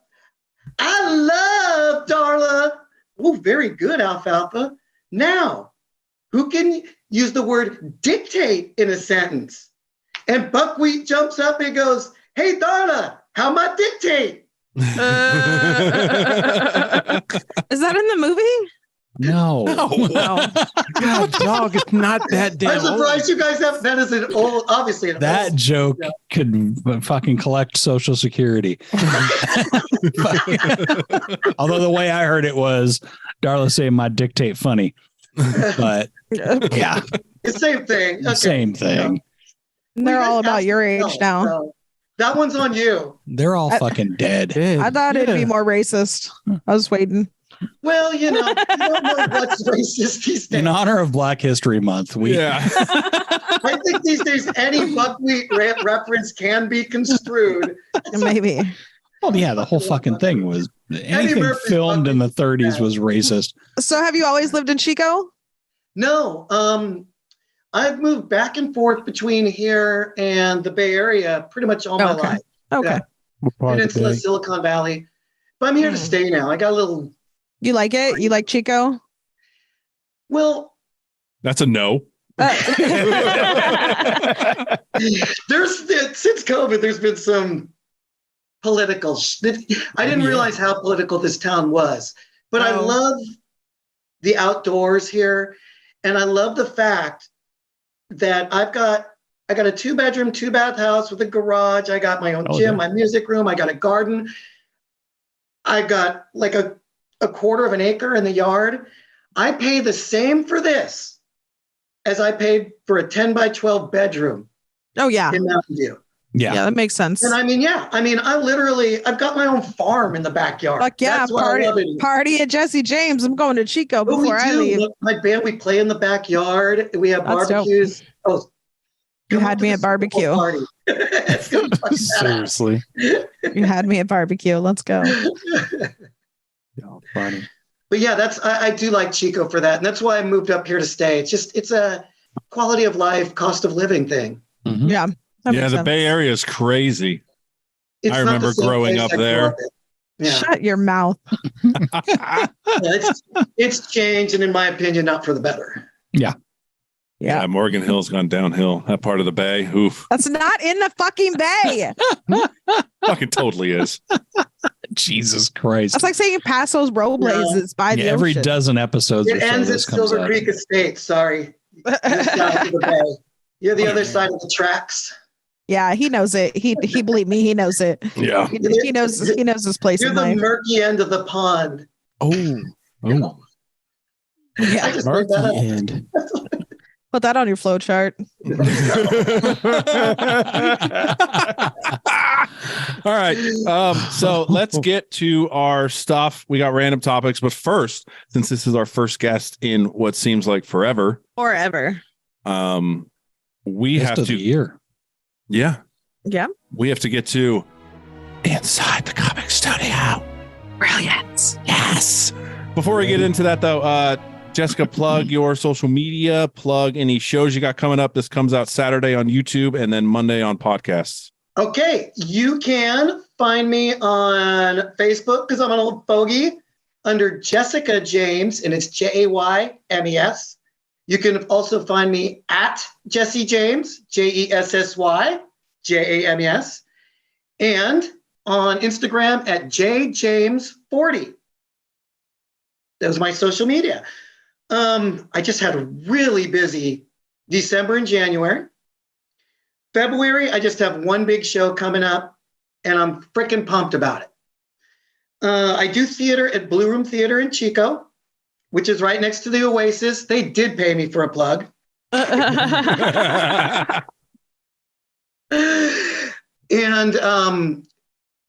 I love Darla. Oh, very good, Alfalfa. Now, who can use the word dictate in a sentence? And Buckwheat jumps up and goes, hey, Darla, how about dictate? Is that in the movie? No. God, dog, it's not that damn I'm surprised you guys have, that is an old, obviously an That old, joke could fucking collect Social Security. Although the way I heard it was Darla saying my dictate funny. But yeah, the same thing. Okay. same thing. They're all about your age now. So that one's on you. They're all fucking dead. I thought it'd be more racist. I was waiting. Well, you don't know what's racist these days. In honor of Black History Month, I think these days any buckwheat reference can be construed. Maybe. Oh yeah, the whole fucking thing was anything filmed in the 30s was racist. So have you always lived in Chico? No. I've moved back and forth between here and the Bay Area pretty much all my life. Okay. Peninsula, Silicon Valley. But I'm here to stay now. I got a little. You like it? You like Chico? Well, that's a no. Since COVID, there's been some political. I didn't realize how political this town was, but I love the outdoors here, and I love the fact that I got a 2-bedroom, 2-bath house with a garage. I got my own gym, my music room. I got a garden. I got like a quarter of an acre in the yard. I pay the same for this as I paid for a 10 by 12 bedroom. Oh yeah. In Mountain View. Yeah, that makes sense. And I've got my own farm in the backyard. Fuck yeah, That's what I love it. party at Jesse Jaymes. I'm going to Chico before I leave. Look, my band, we play in the backyard. We have barbecues. Dope. You had me at barbecue. Seriously. You had me at barbecue. Let's go. Funny. But yeah, I do like Chico for that. And that's why I moved up here to stay. It's a quality of life, cost of living thing. Mm-hmm. Yeah. The Bay Area is crazy. I remember growing up there. Yeah. Shut your mouth. It's changed, and in my opinion, not for the better. Yeah. Morgan Hill's gone downhill. That part of the Bay. Oof. That's not in the fucking Bay. Fucking totally is. Jesus Christ. That's like saying Paso's Robles is by the every ocean. dozen episodes. It ends at Silver Creek Estate. Sorry. The Bay. You're the other side of the tracks. Yeah, he knows it. He believe me, he knows it. Yeah. He knows his place You're in the life. murky end of the pond. Oh. Yeah. I just made that up. End. Put that on your flow chart. All right. So let's get to our stuff. We got random topics, but first, since this is our first guest in what seems like forever, we Best have of to the year. Yeah. We have to get to inside the comic studio. Brilliant. Yes. Before we get into that, though, Jessica, plug your social media, plug any shows you got coming up. This comes out Saturday on YouTube and then Monday on podcasts. Okay, you can find me on Facebook because I'm an old fogey under Jessica Jaymes, and it's Jaymes. You can also find me at Jesse Jaymes, JESSY, and on Instagram at JJames40. That was my social media. I just had a really busy December and January. February, I just have one big show coming up, and I'm freaking pumped about it. I do theater at Blue Room Theater in Chico, which is right next to the Oasis. They did pay me for a plug. And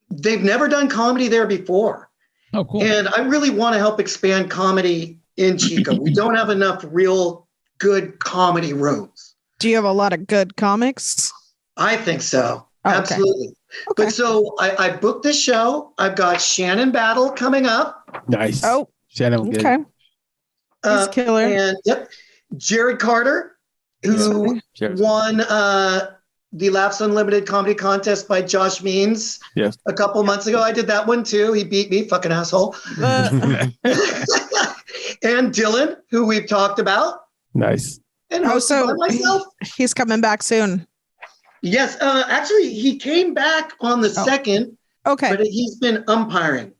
they've never done comedy there before. Oh, cool. And I really want to help expand comedy in Chico. We don't have enough real good comedy rooms. Do you have a lot of good comics? I think so. Oh, absolutely. Okay. But so I booked this show. I've got Shannon Battle coming up. Nice. Oh, Shannon. okay. He's killer. And Jared Carter, who won the Laughs Unlimited comedy contest by Josh Means a couple months ago. I did that one too. He beat me, fucking asshole. And Dylan, who we've talked about. Nice. And also myself. He's coming back soon. Yes, actually, he came back on the 2nd. Okay, but he's been umpiring.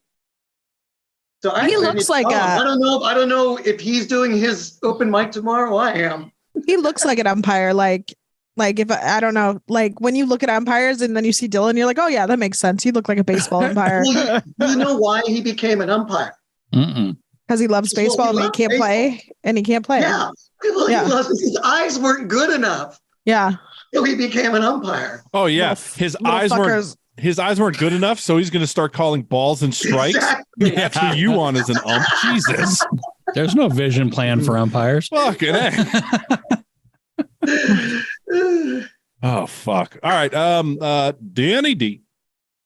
So he looks like I don't know if he's doing his open mic tomorrow. I am. He looks like an umpire. Like if I don't know, like when you look at umpires and then you see Dylan, you're like, oh yeah, that makes sense. He looked like a baseball umpire. Well, you know why he became an umpire? Because he loves baseball and he can't play. Yeah. His eyes weren't good enough. Yeah. So he became an umpire. Oh yeah, his eyes weren't his eyes weren't good enough, so he's going to start calling balls and strikes. Exactly. That's who you want as an ump. Jesus. There's no vision plan for umpires. Fucking A. Oh, fuck. All right. Danny D.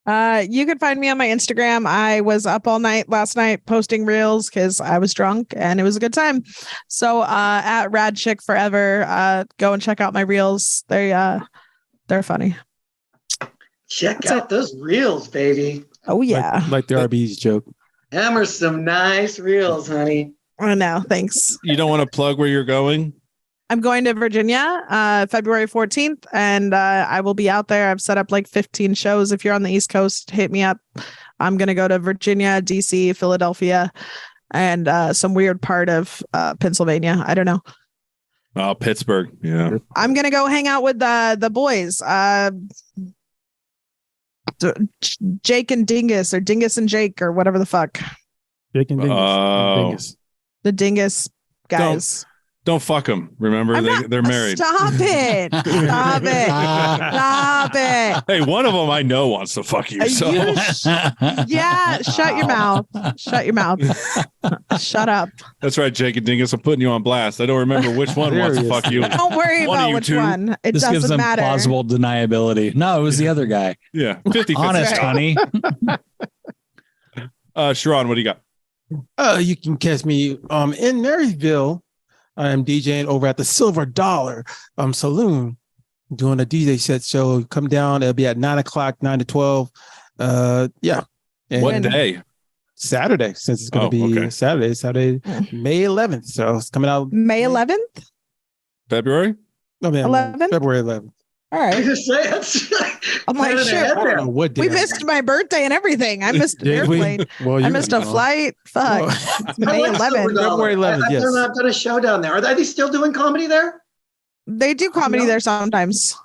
You can find me on my Instagram. I was up all night last night posting reels because I was drunk and it was a good time. So at Rad Chick Forever, go and check out my reels. They're funny. Check out those reels, baby. Oh yeah, like the RB's joke. Them are some nice reels, honey. I know. Thanks. You don't want to plug where you're going? I'm going to Virginia, February 14th, and I will be out there. I've set up like 15 shows. If you're on the East Coast, hit me up. I'm going to go to Virginia, DC, Philadelphia, and some weird part of Pennsylvania. I don't know. Oh, Pittsburgh. Yeah. I'm going to go hang out with the boys. Jake and Dingus, or Dingus and Jake, or whatever the fuck. Jake and Dingus. The Dingus guys. Don't fuck them. Remember, they're married. Stop it. Stop it. Stop it. Hey, one of them I know wants to fuck you. So. Yeah, shut your mouth. Shut your mouth. Shut up. That's right, Jake and Dingus. I'm putting you on blast. I don't remember which one wants to fuck you. Don't worry about which one. It this doesn't gives them matter. plausible deniability. No, it was the other guy. Yeah, 50. Honest, honey. Sharon, what do you got? You can catch me in Marysville. I am DJing over at the Silver Dollar Saloon, doing a DJ set show. Come down. It'll be at 9:00, 9 to 12. Yeah. And what day? Saturday, since it's going to be okay. Saturday, May 11th. So it's coming out May 11th? February? No, man, 11th? February 11th. All right. I'm like, shit. I don't know what day. We missed my birthday and everything. I missed an airplane. Well, I missed a flight. Fuck. It's May 11th. February 11th, yes. I've done a show down there. Are they still doing comedy there? They do comedy there sometimes.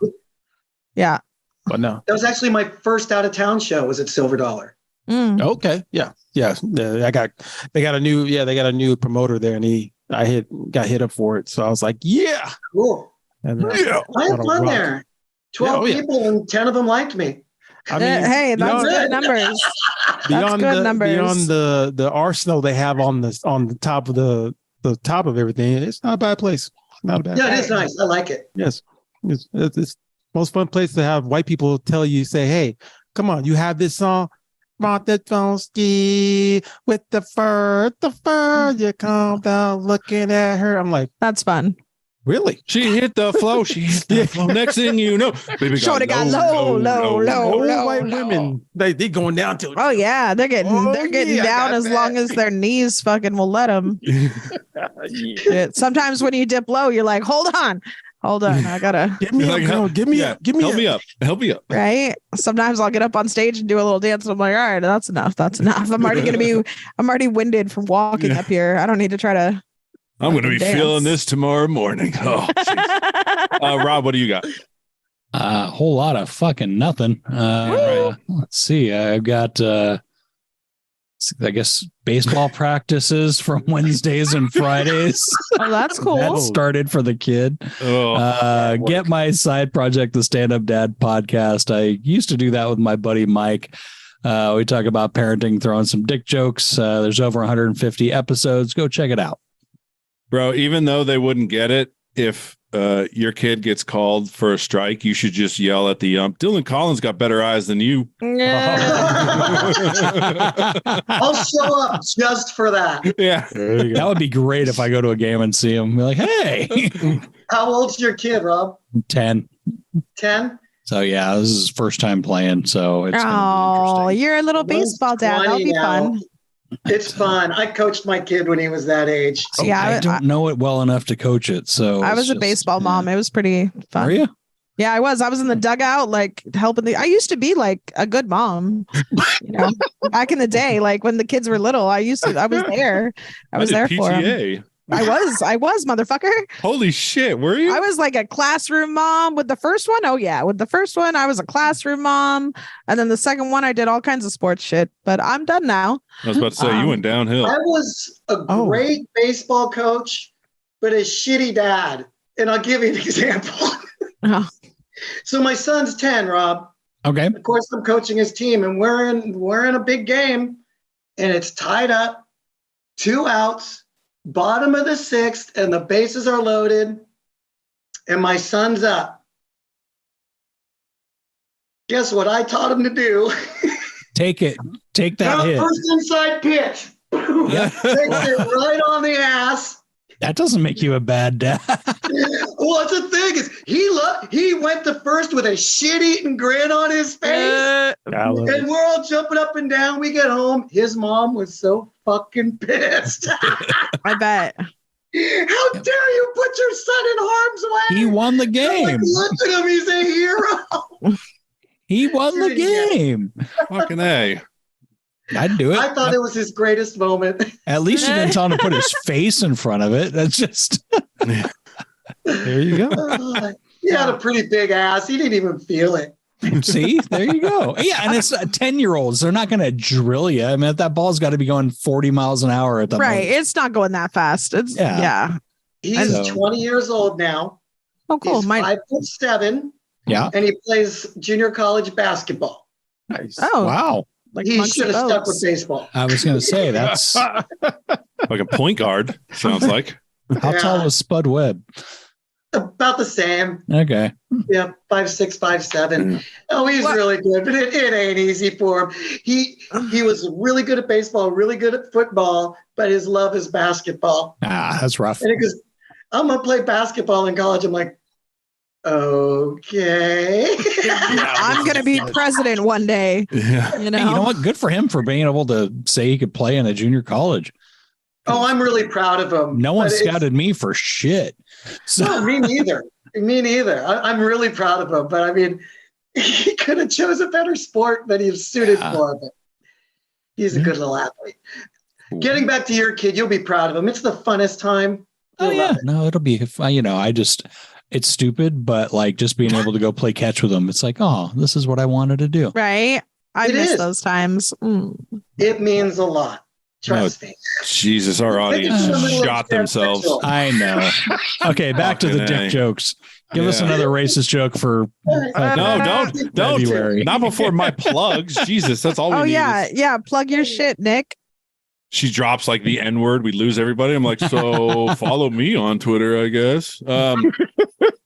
Yeah. But no. That was actually my first out of town show, was at Silver Dollar. Okay. Yeah. Yeah. They got a new promoter there, and I got hit up for it. So I was like, yeah. Cool. And I had fun there. 12 people and 10 of them liked me. I mean, hey, that's good numbers. Beyond the arsenal they have on the top of the top of everything, it's not a bad place. Not a bad place. Yeah, it is nice. I like it. Yes. It's the most fun place to have white people tell you, say, hey, come on, you have this song. With the fur, you come down looking at her. I'm like, that's fun. Really? She hit the flow. She hit the flow. Next thing you know, baby got low. White women, they going down to it. Oh yeah, they're getting down as long as their knees fucking will let them. Sometimes when you dip low, you're like, hold on, I gotta give me up. Help me up. Right. Sometimes I'll get up on stage and do a little dance. And I'm like, all right, that's enough. I'm already winded from walking up here. I don't need to try to. I'm going to be feeling this tomorrow morning. Oh, Rob, what do you got? A whole lot of fucking nothing. Let's see. I've got, I guess, baseball practices from Wednesdays and Fridays. Oh, that's cool. That started for the kid. Get my side project, the Stand Up Dad podcast. I used to do that with my buddy Mike. We talk about parenting, throwing some dick jokes. There's over 150 episodes. Go check it out. Bro, even though they wouldn't get it, if your kid gets called for a strike, you should just yell at the ump. Dylan Collins got better eyes than you. I'll show up just for that. Yeah. That would be great if I go to a game and see him. Be like, hey. How old's your kid, Rob? 10. 10? So yeah, this is his first time playing. So it's gonna be interesting. You're a little baseball dad. That'll be fun. It's fun. I coached my kid when he was that age. Yeah, I don't know it well enough to coach it. So I was a baseball mom. It was pretty fun. Are you? Yeah, I was. I was in the dugout, like helping I used to be like a good mom, back in the day, like when the kids were little. I was there. I was there for them. I was, motherfucker. Holy shit, were you? I was like a classroom mom with the first one. Oh yeah, with the first one, I was a classroom mom, and then the second one, I did all kinds of sports shit. But I'm done now. I was about to say you went downhill. I was a great baseball coach, but a shitty dad, and I'll give you an example. So my son's 10, Rob. Okay. Of course, I'm coaching his team, and we're in a big game, and it's tied up, 2 outs, bottom of the 6th, and the bases are loaded, and my son's up. Guess what I taught him to do? Take it. Take that hit. First inside pitch. Yeah. Takes it right on the ass. That doesn't make you a bad dad. Well, that's the thing is he went to first with a shit-eating grin on his face. And we're all jumping up and down. We get home. His mom was so fucking pissed. I bet. How dare you put your son in harm's way? He won the game. Like, look at him. He's a hero. He won the game. Fucking A. I'd do it. I thought it was his greatest moment. At least you didn't tell him to put his face in front of it. That's just. There you go. He had a pretty big ass. He didn't even feel it. See, there you go. Yeah, and it's 10-year-olds. They're not going to drill you. I mean, that ball's got to be going 40 miles an hour at the right. most. It's not going that fast. It's yeah. He's 20 years old now. Oh, cool. He's 5'7". Yeah. And he plays junior college basketball. Nice. Oh, wow. Like he monks should have and stuck oaks. with baseball. I was going to say that's Like a point guard, sounds like. how tall was Spud Webb? About the same. Okay. Yeah, 5'6", 5'7". Oh, he's really good, but it ain't easy for him. He was really good at baseball, really good at football, but his love is basketball. That's rough. And he goes, I'm gonna play basketball in college. I'm like, okay. I'm gonna be president one day. Yeah. You know. Hey, you know what? Good for him for being able to say he could play in a junior college. Oh, I'm really proud of him. No one But it's- scouted me for shit. So No, me neither. Me neither. I'm really proud of him. But I mean, he could have chose a better sport that he's suited for. But he's a good little athlete. Getting back to your kid, you'll be proud of him. It's the funnest time. You'll love it. No, it'll be fun. You know, it's stupid, but like just being able to go play catch with them, it's like, oh, this is what I wanted to do. Right. I It miss is. those times. It means a lot. Trust me. Jesus, our audience shot themselves. I know. Okay, back to the Fucking dick A. jokes. Give us another racist joke for No, don't. February. Not before my plugs. Jesus, that's all we Oh need. yeah, yeah. Plug your shit, Nick. She drops like the N word. We lose everybody. I'm like, so follow me on Twitter, I guess.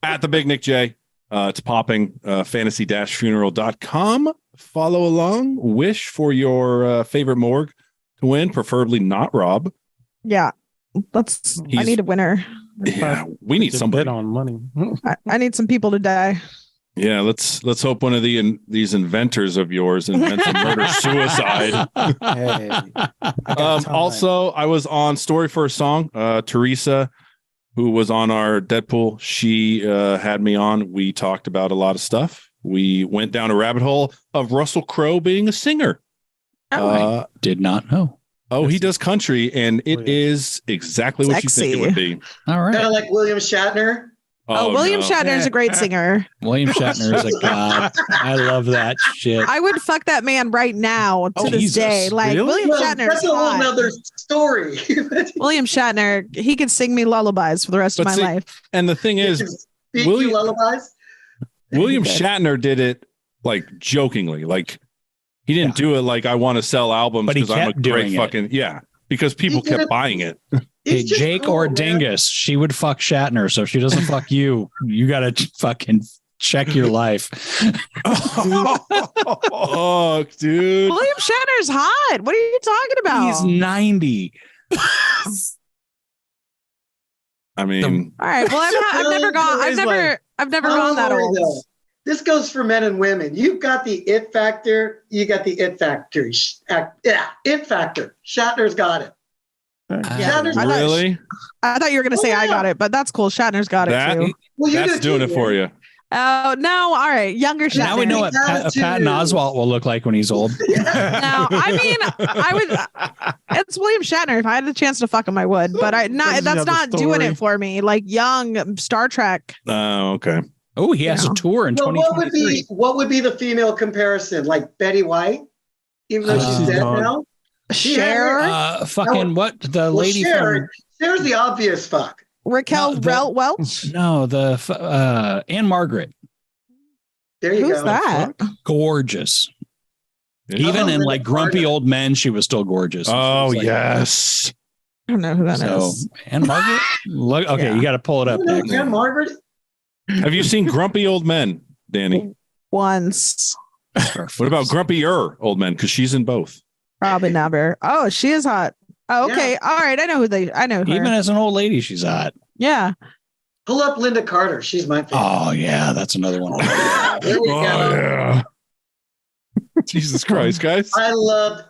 At the Big Nick J. It's popping fantasy-funeral.com. Follow along. Wish for your favorite morgue to win, preferably not Rob. Yeah. I need a winner. Yeah, we need Just somebody. bet on money. I need some people to die. Yeah, let's hope one of these inventors of yours invents a murder suicide. Hey, I got time. Also, I was on Story for a Song. Teresa, who was on our Deadpool, she had me on. We talked about a lot of stuff. We went down a rabbit hole of Russell Crowe being a singer. I did not know. Oh, he does country, and it is exactly what you think it would be. All right. Kind of like William Shatner. Oh, William no. Shatner is a great singer. William Shatner is a god. I love that shit. I would fuck that man right now to this Jesus. day. Like Really? William Well, Shatner. that's a whole nother story. William Shatner, he could sing me lullabies for the rest of But my see, life. And the thing is, Speak William- you lullabies. William Shatner did it like jokingly. Like he didn't do it like I want to sell albums But he because I'm a kept great doing it. fucking because people He did kept it- buying it. Hey, He's just Jake cool, or man. Dingus, she would fuck Shatner. So if she doesn't fuck you, you got to fucking check your life. Oh, dude. William Shatner's hot. What are you talking about? He's 90. I mean, All right. Well, I've never gone. I've never gone that Don't worry, old. though. This goes for men and women. You've got the it factor. You got the it factor. Yeah, it factor. Shatner's got it. Shatner's really? I thought you were going to say I got it, but that's cool. Shatner's got it That too. Well, you that's do doing too, it for man. you. Oh no! All right, younger Shatner. Now we know what Patton Oswalt will look like when he's old. No, I mean, I would. It's William Shatner. If I had the chance to fuck him, I would. But I not. That's not doing it for me. Like young Star Trek. Oh, okay. Oh, he has a tour in Well, 2023. what would be the female comparison? Like Betty White, even though she's dead now. Cher, Fucking what? The lady Cher's the obvious fuck. Raquel No, Welch. No, the Anne Margaret. There you Who's go. that? Gorgeous. Even in like grumpy old men, she was still gorgeous. Oh, Like, yes. I don't know who that is. And Margaret? Look, okay, you got to pull it up. Nick. Yeah, Margaret. Have you seen Grumpy Old Men, Danny? Once. What about Grumpier Old Men? Because she's in both. Probably never. Oh, she is hot. Oh, okay. Yeah. All right. I know her. Even as an old lady, she's hot. Yeah. Pull up Linda Carter. She's my favorite. Oh, yeah, that's another one. There we go. Yeah. Jesus Christ, guys. I loved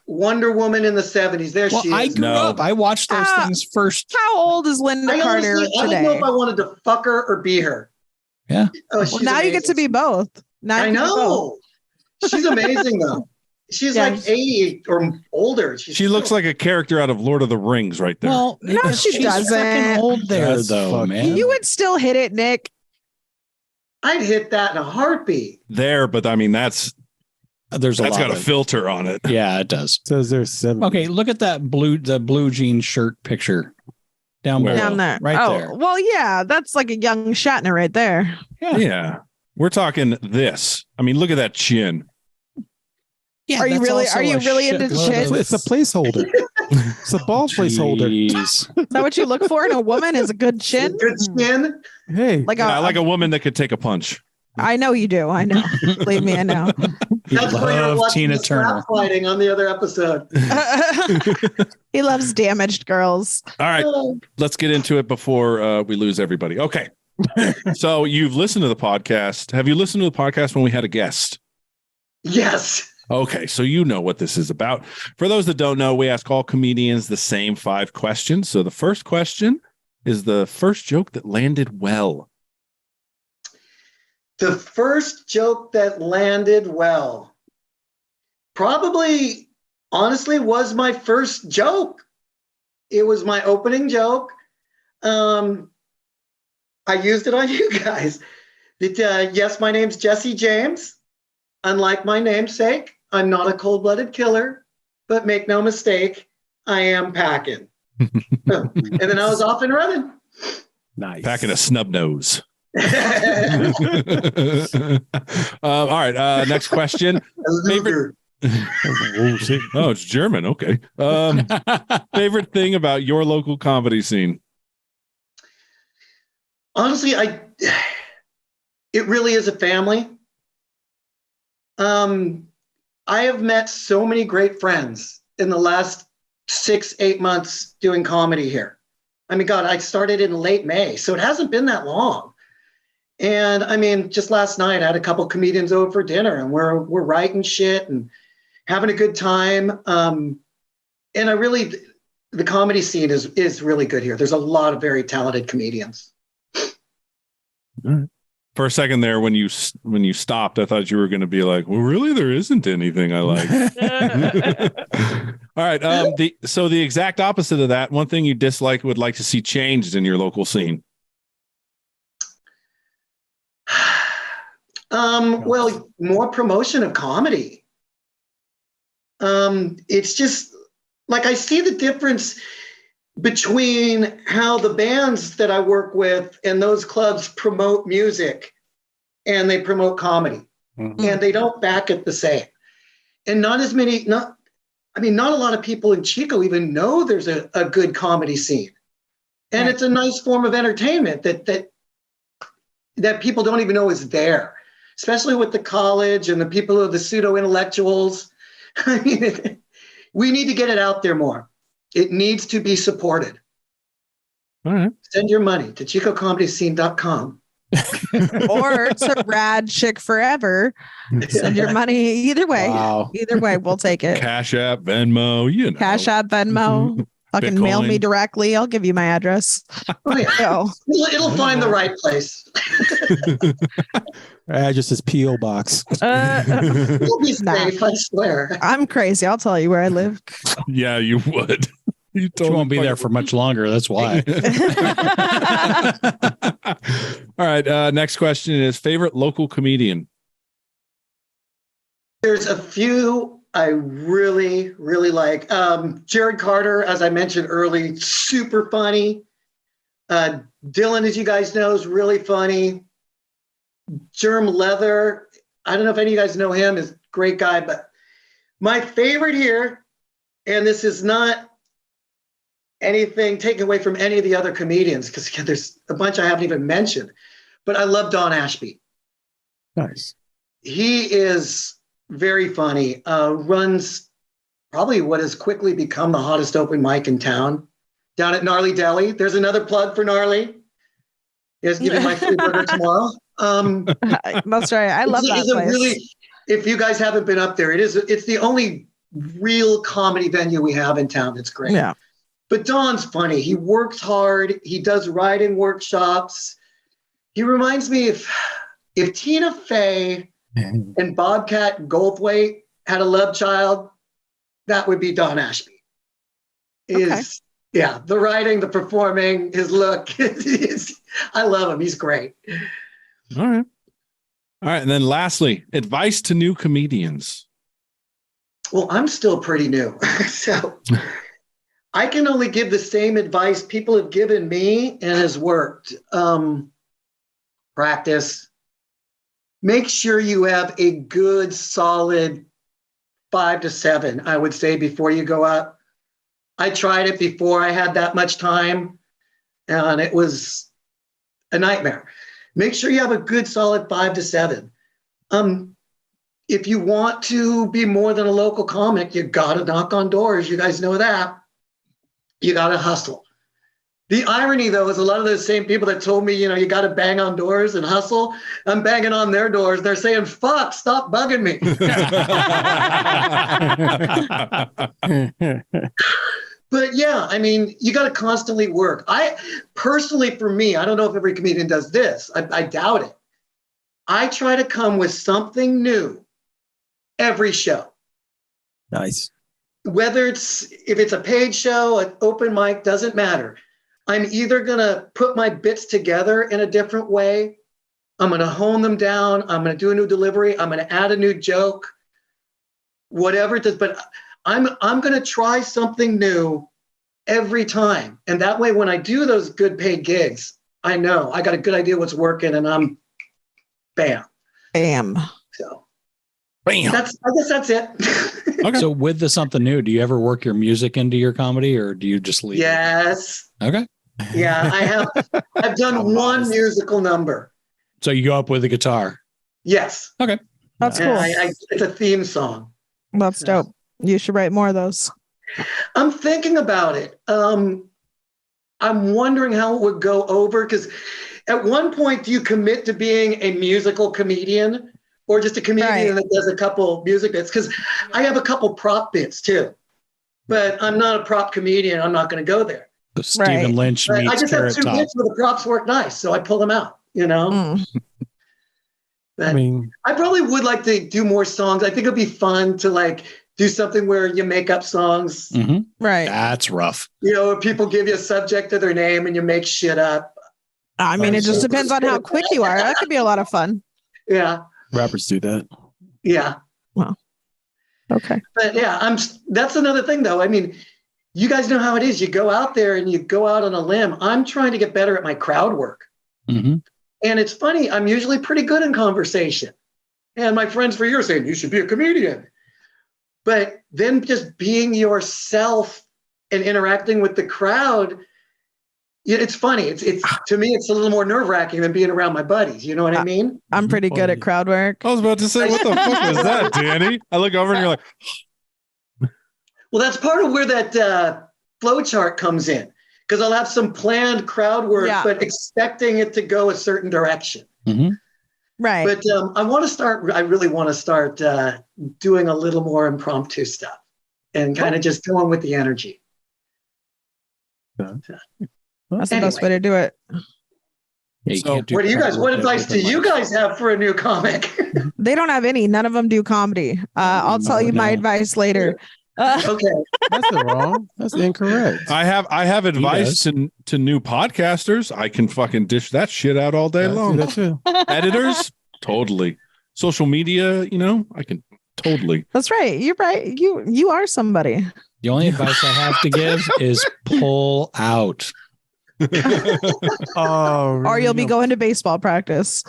Wonder Woman in the 70s. There she is. I grew up. I watched those things first. How old is Linda Carter I today? don't know if I wanted to fuck her or be her. Yeah. Oh, Well, now you get to be both. Now I you can be both. know. She's amazing though. She's Yeah. like 80 or older. She looks like a character out of Lord of the Rings right there. Well, No, she she's doesn't. fucking old there, That's though, fucking- man. You would still hit it, Nick. I'd hit that in a heartbeat. there, but I mean, that's There's a lot got a of it. filter on it. Yeah, it does. Says there's 7. Okay, look at the blue jean shirt picture down Where? below. Down there. Right oh, there. well, yeah, that's like a young Shatner right there. Yeah. We're talking this. I mean, look at that chin. Yeah, Are you that's really- also are you a really into shitload chins? of- It's a placeholder. It's a ball placeholder. Jeez. Is that what you look for in a woman? Is a good chin? Good skin. Hey, Like Yeah, like a woman that could take a punch. I know you do. I know. Believe me, I know. You That's why you're love watching Tina the slap Turner. fighting on the other episode. He loves damaged girls. All right. Let's get into it before we lose everybody. Okay. So you've listened to the podcast. Have you listened to the podcast when we had a guest? Yes. Okay, so you know what this is about. For those that don't know, we ask all comedians the same 5 questions. So the first question is the first joke that landed well. The first joke that landed well probably, honestly, was my first joke. It was my opening joke. I used it on you guys. Yes, my name's Jessica Jaymes. Unlike my namesake, I'm not a cold-blooded killer, but make no mistake, I am packing. And then I was off and running. nice. Packing a snub nose. All right. Next question. Favorite. Oh, it's German. Okay. Favorite thing about your local comedy scene? Honestly, it really is a family. I have met so many great friends in the last 6-8 months doing comedy here. I mean, God, I started in late May, so it hasn't been that long. And I mean, just last night I had a couple comedians over for dinner, and we're writing shit and having a good time. And the comedy scene is really good here. There's a lot of very talented comedians. For a second there, when you stopped, I thought you were going to be like, "Well, really, there isn't anything I like." All right. The exact opposite of that, one thing you dislike, would like to see changed in your local scene. Well, more promotion of comedy. It's just like I see the difference between how the bands that I work with and those clubs promote music and they promote comedy, and they don't back it the same. And not a lot of people in Chico even know there's a good comedy scene. And it's a nice form of entertainment that people don't even know is there, especially with the college and the people who are the pseudo intellectuals. I mean, we need to get it out there more. It needs to be supported. All right. Send your money to chicocomedyscene.com. Or to Rad Chick Forever. Send your money either way. Wow. Either way, we'll take it. Cash App, Venmo, you know. Cash App, Venmo. Fucking mail me Bitcoin. directly. I'll give you my address. Oh, yeah. So, It'll find the right place. Address is P.O. Box. You'll be Nah. safe, I swear. I'm crazy. I'll tell you where I live. Yeah, you would. You She won't be there for much longer. That's why. All right. Next question is favorite local comedian. There's a few I really, really like. Jared Carter, as I mentioned early, super funny. Dylan, as you guys know, is really funny. Germ Leather. I don't know if any of you guys know him. Is a great guy, but my favorite here, and this is not anything taken away from any of the other comedians, because there's a bunch I haven't even mentioned, but I love Don Ashby. Nice. He is very funny. Runs probably what has quickly become the hottest open mic in town, down at Gnarly Deli. There's another plug for Gnarly. He's giving my free burger tomorrow. That's right. I love that place. Really, if you guys haven't been up there, it's the only real comedy venue we have in town. It's great. Yeah. But Don's funny. He works hard. He does writing workshops. He reminds me if Tina Fey and Bobcat Goldthwait had a love child, that would be Don Ashby. Yeah, the writing, the performing, his look. I love him. He's great. All right. And then lastly, advice to new comedians. Well, I'm still pretty new. So I can only give the same advice people have given me and has worked. Practice. Make sure you have a good, solid 5 to 7, I would say, before you go out. I tried it before I had that much time, and it was a nightmare. Make sure you have a good, solid 5 to 7. If you want to be more than a local comic, you got to knock on doors. You guys know that. You got to hustle. The irony, though, is a lot of those same people that told me, you got to bang on doors and hustle. I'm banging on their doors. They're saying, fuck, stop bugging me. But yeah, I mean, you got to constantly work. I personally, for me, I don't know if every comedian does this. I doubt it. I try to come with something new every show. Nice. Whether if it's a paid show, an open mic, doesn't matter. I'm either going to put my bits together in a different way. I'm going to hone them down. I'm going to do a new delivery. I'm going to add a new joke, whatever it does. But I'm going to try something new every time. And that way, when I do those good paid gigs, I know I got a good idea what's working, and I'm bam. So bam. I guess that's it. Okay. So with the something new, do you ever work your music into your comedy, or do you just leave? Yes. Okay. Yeah, I've done one musical number. So you go up with a guitar. Yes. Okay. That's cool. It's a theme song. That's dope. You should write more of those. I'm thinking about it. I'm wondering how it would go over, because at one point, do you commit to being a musical comedian or just a comedian that does a couple music bits? Because I have a couple prop bits too, but I'm not a prop comedian. I'm not going to go there. The Stephen Lynch meets I just have 2 bits where the props work nice, so I pull them out, But I mean, I probably would like to do more songs. I think it'd be fun to do something where you make up songs. Mm-hmm. Right. That's rough. People give you a subject to their name and you make shit up. I mean, it just depends on how quick you are. That could be a lot of fun. Yeah. Rappers do that. Yeah. Well, okay. But yeah, that's another thing though. I mean, you guys know how it is. You go out there and you go out on a limb. I'm trying to get better at my crowd work. Mm-hmm. And it's funny, I'm usually pretty good in conversation. And my friends for years saying, you should be a comedian. But then just being yourself and interacting with the crowd, it's funny. It's to me, it's a little more nerve-wracking than being around my buddies. You know what I mean? I'm pretty good at crowd work. I was about to say, what the fuck is that, Danny? I look over and you're like, well, that's part of where that flow chart comes in, because I'll have some planned crowd work, but expecting it to go a certain direction. Mm-hmm. Right. But I really want to start doing a little more impromptu stuff and kind of just going with the energy. That's the best way to do it. So, what advice do you guys have for a new comic? They don't have any. None of them do comedy. I'll tell you my advice later. Okay. That's wrong. That's incorrect. I have advice to new podcasters. I can fucking dish that shit out all day long. That too. Editors, totally. Social media, I can totally. That's right. You're right. You are somebody. The only advice I have to give is pull out. Oh, Or you'll be going to baseball practice.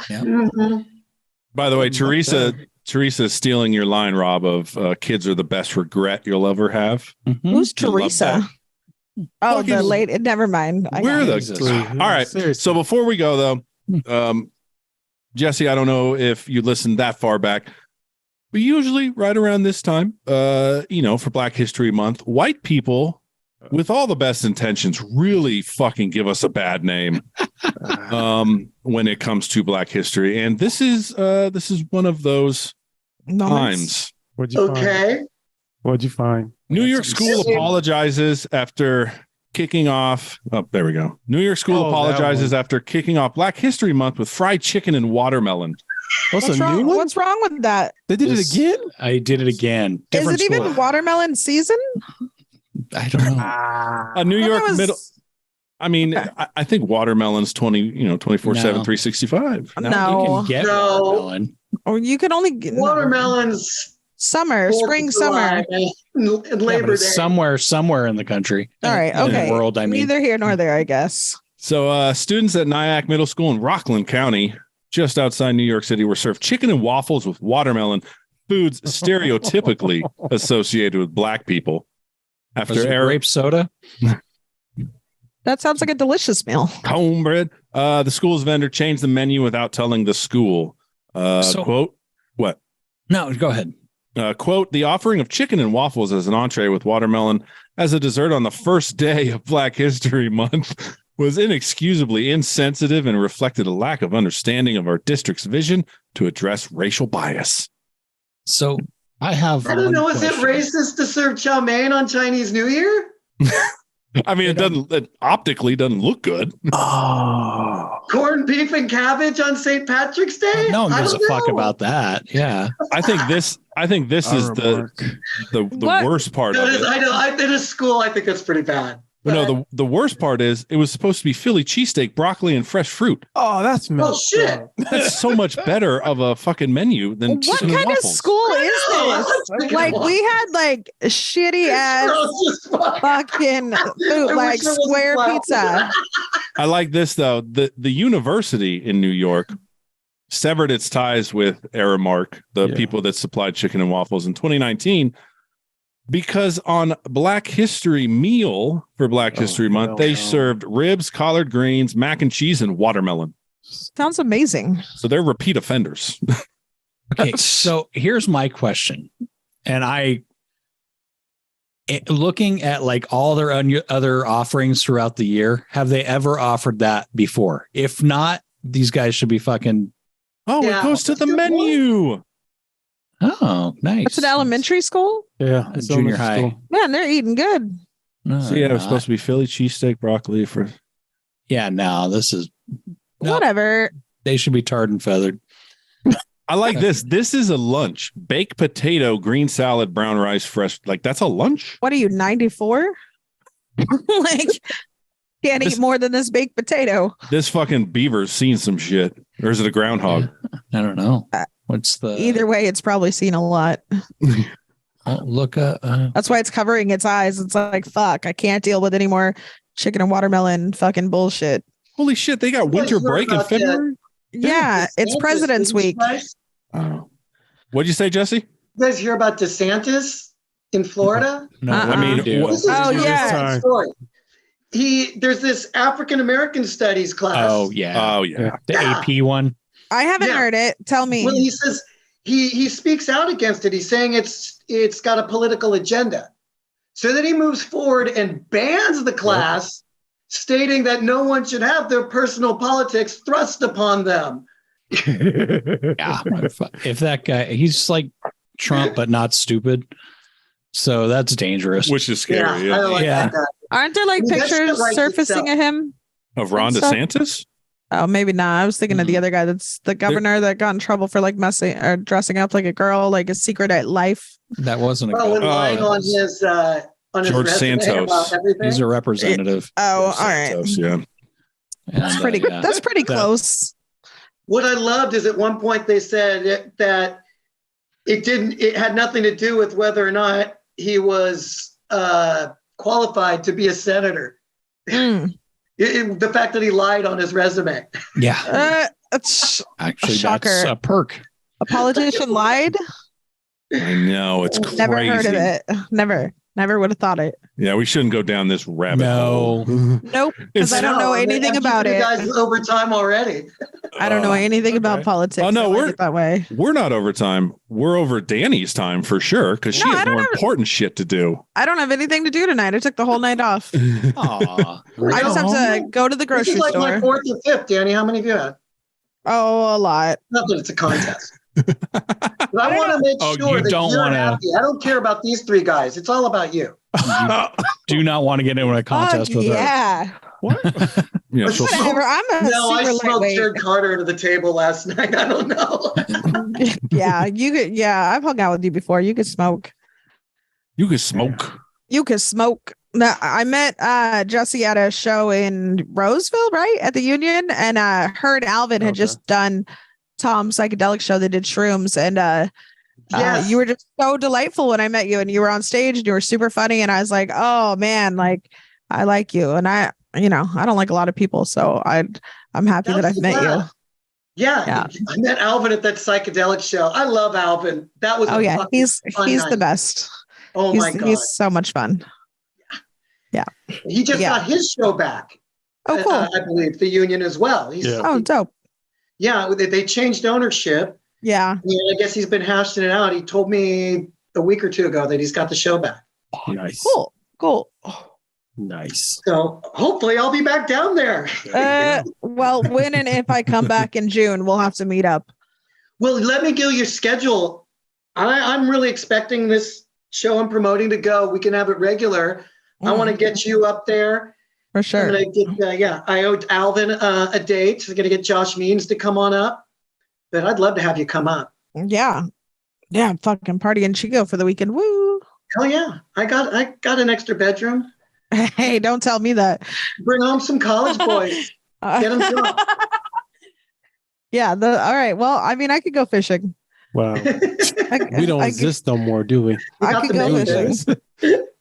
By the way, Teresa is stealing your line, Rob, of kids are the best regret you'll ever have. Who's I love Teresa? that. Oh, Fucking- the late. Never mind. We're the Jesus. all right. Seriously. So before we go though, Jesse, I don't know if you listened that far back, but usually right around this time, for Black History Month, white people with all the best intentions really fucking give us a bad name when it comes to Black history. And this is one of those times. What'd you find? Okay. What'd you find? New York School apologizes after kicking off. Oh, there we go. New York School apologizes after kicking off Black History Month with fried chicken and watermelon. What's a wrong? new one? What's wrong with that? They did it again? I did it again. Is it even school. watermelon season? I don't know. A New I thought York it was- middle. I mean, I think watermelon's 24/7, No. 365. No. You can get No. watermelon. Or you can only get Watermelons. summer, 4th of spring, July summer. and Yeah, but Labor it's Day. somewhere in the country. All right. In Okay. the world, I mean. Neither here nor there, I guess. So students at Nyack Middle School in Rockland County, just outside New York City, were served chicken and waffles with watermelon, foods stereotypically associated with Black people. After Was it grape soda? That sounds like a delicious meal. homebread, the school's vendor changed the menu without telling the school. Quote, what? No, go ahead. Quote, the offering of chicken and waffles as an entree with watermelon as a dessert on the first day of Black History Month was inexcusably insensitive and reflected a lack of understanding of our district's vision to address racial bias. So I have. I don't one know. Is it question. racist to serve chow mein on Chinese New Year? I mean, it optically doesn't look good. Oh. Corned beef and cabbage on St. Patrick's Day? No one I gives a don't fuck know. about that. Yeah. I think this is the What? worst part of it. I know. In a school, I think that's pretty bad. But no, the worst part is it was supposed to be Philly cheesesteak, broccoli, and fresh fruit. Oh, that's messed shit. up. That's so much better of a fucking menu than What chicken and kind of waffles. school is know. this? Like we had like shitty ass Gross as fuck. fucking food, I like wish it was square black. pizza. I like this though. The university in New York severed its ties with Aramark, the people that supplied chicken and waffles in 2019, because on Black History Meal for Black History Month, they served ribs, collard greens, mac and cheese, and watermelon. Sounds amazing. So they're repeat offenders. Okay. So here's my question. And looking at like all their other offerings throughout the year, have they ever offered that before? If not, these guys should be fucking. Oh, Yeah. it goes to the menu. Oh, nice. It's an elementary school. Yeah. A junior high. School. Man, they're eating good. No, So yeah, it was not. supposed to be Philly cheesesteak, broccoli for. Yeah, no, this is. No, Whatever. they should be tarred and feathered. I like this. This is a lunch: baked potato, green salad, brown rice, fresh. Like that's a lunch. What are you, 94? Like, can't This- eat more than this baked potato. This fucking beaver's seen some shit, or is it a groundhog? I don't know. What's the Either way, it's probably seen a lot. look? That's why it's covering its eyes. It's like, fuck, I can't deal with any more chicken and watermelon fucking bullshit. Holy shit! They got winter What break in about that? February. Yeah, it's DeSantis, President's didn't you Week. guys- Oh. What'd you say, Jesse? You guys hear about DeSantis in Florida? No, Uh-uh. what do you do? This is Oh, a yeah. sad story. There's this African American studies class. Oh yeah. Oh yeah. The AP one. I haven't Yeah. heard it. Tell me. Well, he says he speaks out against it. He's saying it's got a political agenda. So then he moves forward and bans the class, stating that no one should have their personal politics thrust upon them. Yeah. If that guy, he's like Trump, but not stupid. So that's dangerous. Which is scary. I Yeah. don't like Yeah. that guy. Aren't there like I mean, that shit pictures writes surfacing itself. of him? Of Ron Stuff. DeSantis. Oh, maybe not. I was thinking of the other guy. That's the governor that got in trouble for like messing or dressing up like a girl, like a secret at life. That wasn't a Well, good. and lying on his George resume Santos. about everything. He's a representative. Oh, all right. Santos, yeah. That's pretty good. That's pretty close. What I loved is at one point they said that it had nothing to do with whether or not he was qualified to be a senator. Mm. The fact that he lied on his resume. Yeah. Actually, shocker. that's a perk. A politician lied? I know, it's crazy. Never heard of it. Never would have thought it. Yeah, we shouldn't go down this rabbit hole. Nope, because I don't know anything about it. You guys overtime already. I don't know anything about politics. Oh no, we're that way. We're not overtime. We're over Danny's time for sure because she has more important shit to do. I don't have anything to do tonight. I took the whole night off. I just have to go to the grocery store. This is like my fourth or fifth, Danny. How many have you had? Oh, a lot. Not that it's a contest. But I want to make sure that you're happy. I don't care about these three guys. It's all about you. Do not want to get into a contest with her. Yeah. What? Yeah, whatever. I smoked Jared Carter to the table last night. I don't know. Yeah, you could. Yeah, I've hung out with you before. You could smoke. You could smoke. You could smoke. No, I met Jesse at a show in Roseville, right at the Union, and her and Alvin had just done Tom's psychedelic show. They did shrooms, and yes. You were just so delightful when I met you, and you were on stage, and you were super funny, and I was like, oh man, like I like you, and I don't like a lot of people, so I'm happy that I've met you. Yeah, I met Alvin at that psychedelic show. I love Alvin. That was he's the best. Oh my God, he's so much fun. Yeah, he just got his show back. Oh, cool. I believe the Union as well. Oh, dope. Yeah, they changed ownership. Yeah. I guess he's been hashing it out. He told me a week or two ago that he's got the show back. Nice. Cool. Nice. So hopefully I'll be back down there. Well, when and if I come back in June, we'll have to meet up. Well, let me give you your schedule. I'm really expecting this show I'm promoting to go. We can have it regular. I want to get you up there. For sure. I'm gonna get, I owed Alvin a date. I'm going to get Josh Means to come on up. But I'd love to have you come up. Yeah. Yeah, I'm fucking partying Chico for the weekend. Woo. Hell yeah. I got an extra bedroom. Hey, don't tell me that. Bring home some college boys. Get them drunk. Yeah. All right. Well, I mean, I could go fishing. Wow. We don't exist no more, do we? I could go fishing.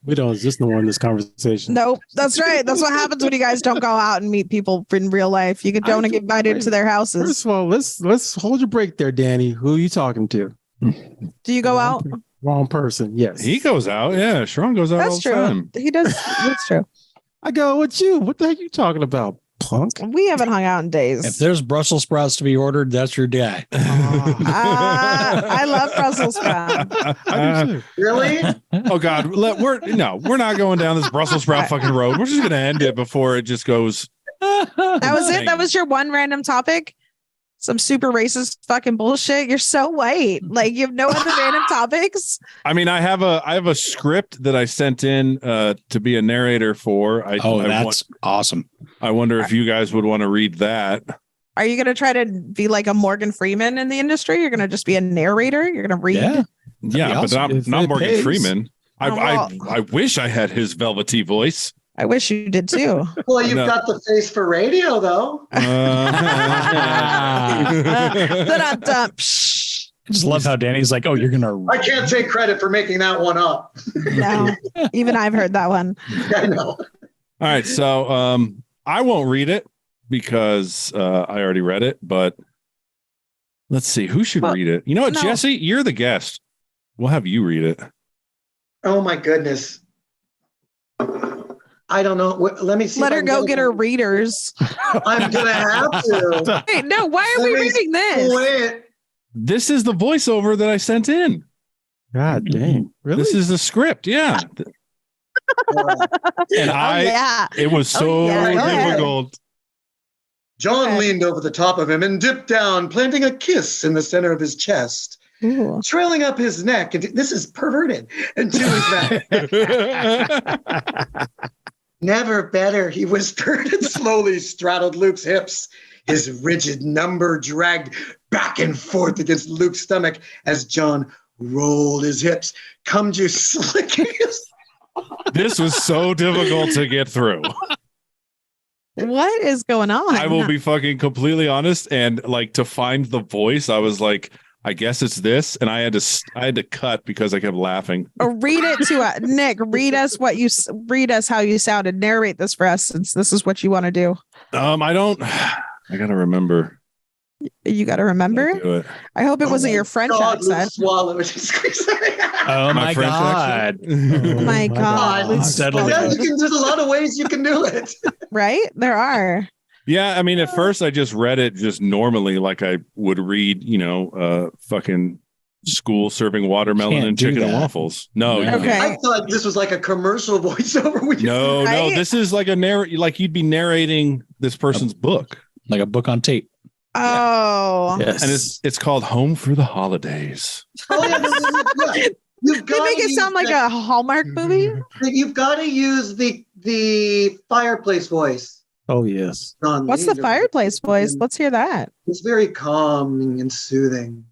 We don't exist no more in this conversation. Nope. That's right. That's what happens when you guys don't go out and meet people in real life. You don't get invited to their houses. First of all, let's hold your break there, Danny. Who are you talking to? Do you go out? Wrong person. Yes. He goes out. Yeah. Sharon goes out all the time. He does. That's true. I go with you. What the heck are you talking about, punk? We haven't hung out in days. If there's Brussels sprouts to be ordered, that's your guy. I love Brussels sprouts. Really? Oh God. We're not going down this Brussels sprout fucking road. We're just going to end it before it just goes. That was it. That was your one random topic. Some super racist fucking bullshit. You're so white. Like you have no other random topics. I mean, I have a script that I sent in to be a narrator for. That's awesome. I wonder if you guys would want to read that. Are you going to try to be like a Morgan Freeman in the industry? You're going to just be a narrator? You're going to read? Yeah, but not Morgan Freeman. I wish I had his velvety voice. I wish you did too. Well, you've got the face for radio, though. I just love how Danny's like, oh, you're going to... I can't take credit for making that one up. No, even I've heard that one. I know. All right, so I won't read it because I already read it, but let's see. Who should read it? You know what, Jesse? You're the guest. We'll have you read it. Oh, my goodness. I don't know. Let me see. Let her go get her readers. I'm going to have to. Wait, no, why are we reading this? This is the voiceover that I sent in. God dang. Really? This is the script. Yeah. And it was so difficult. John leaned over the top of him and dipped down, planting a kiss in the center of his chest. Ooh. Trailing up his neck. And this is perverted. And to his back. Never better, he whispered and slowly straddled Luke's hips. His rigid number dragged back and forth against Luke's stomach as John rolled his hips. Cum juice slicking his... This was so difficult to get through. What is going on? I will be fucking completely honest. And like to find the voice, I was like, I guess it's this, and I had to cut because I kept laughing. Read it to Nick. Read us how you sounded. Narrate this for us, since this is what you want to do. I gotta remember. You got to remember. I hope it wasn't your French accent. Swallow. Oh my God! Oh my God! There's a lot of ways you can do it. Right? There are. Yeah, I mean, at first I just read it just normally, like I would read, fucking school serving watermelon and chicken and waffles. No, okay. I thought this was like a commercial voiceover. No, this is like like you'd be narrating this person's book, like a book on tape. Oh, yes. And it's called Home for the Holidays. Oh, yeah, they make it sound like a Hallmark movie. You've got to use the fireplace voice. Oh, yes. What's the fireplace voice? Let's hear that. It's very calming and soothing.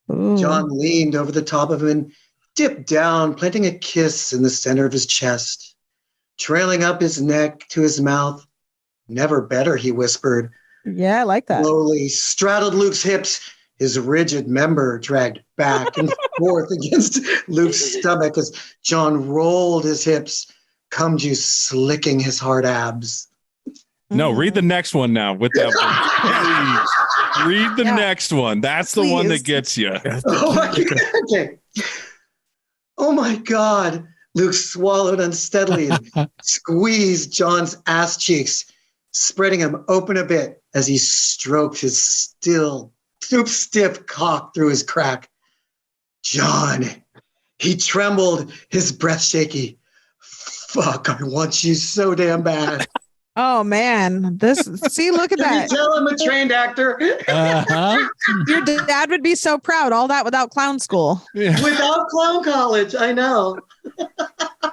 Ooh. John leaned over the top of him and dipped down, planting a kiss in the center of his chest, trailing up his neck to his mouth. Never better, he whispered. Yeah, I like that. Slowly straddled Luke's hips, his rigid member dragged back and forth against Luke's stomach as John rolled his hips, cum juice slicking his hard abs. No, read the next one now with that one. Read the next one. That's the one that gets you. Oh my God. Okay. Oh my God. Luke swallowed unsteadily and squeezed John's ass cheeks, spreading him open a bit as he stroked his stiff cock through his crack. John, he trembled, his breath shaky. Fuck, I want you so damn bad. Oh man, look at that. You tell I'm a trained actor. Your dad would be so proud. All that without clown school. Yeah. Without clown college, I know.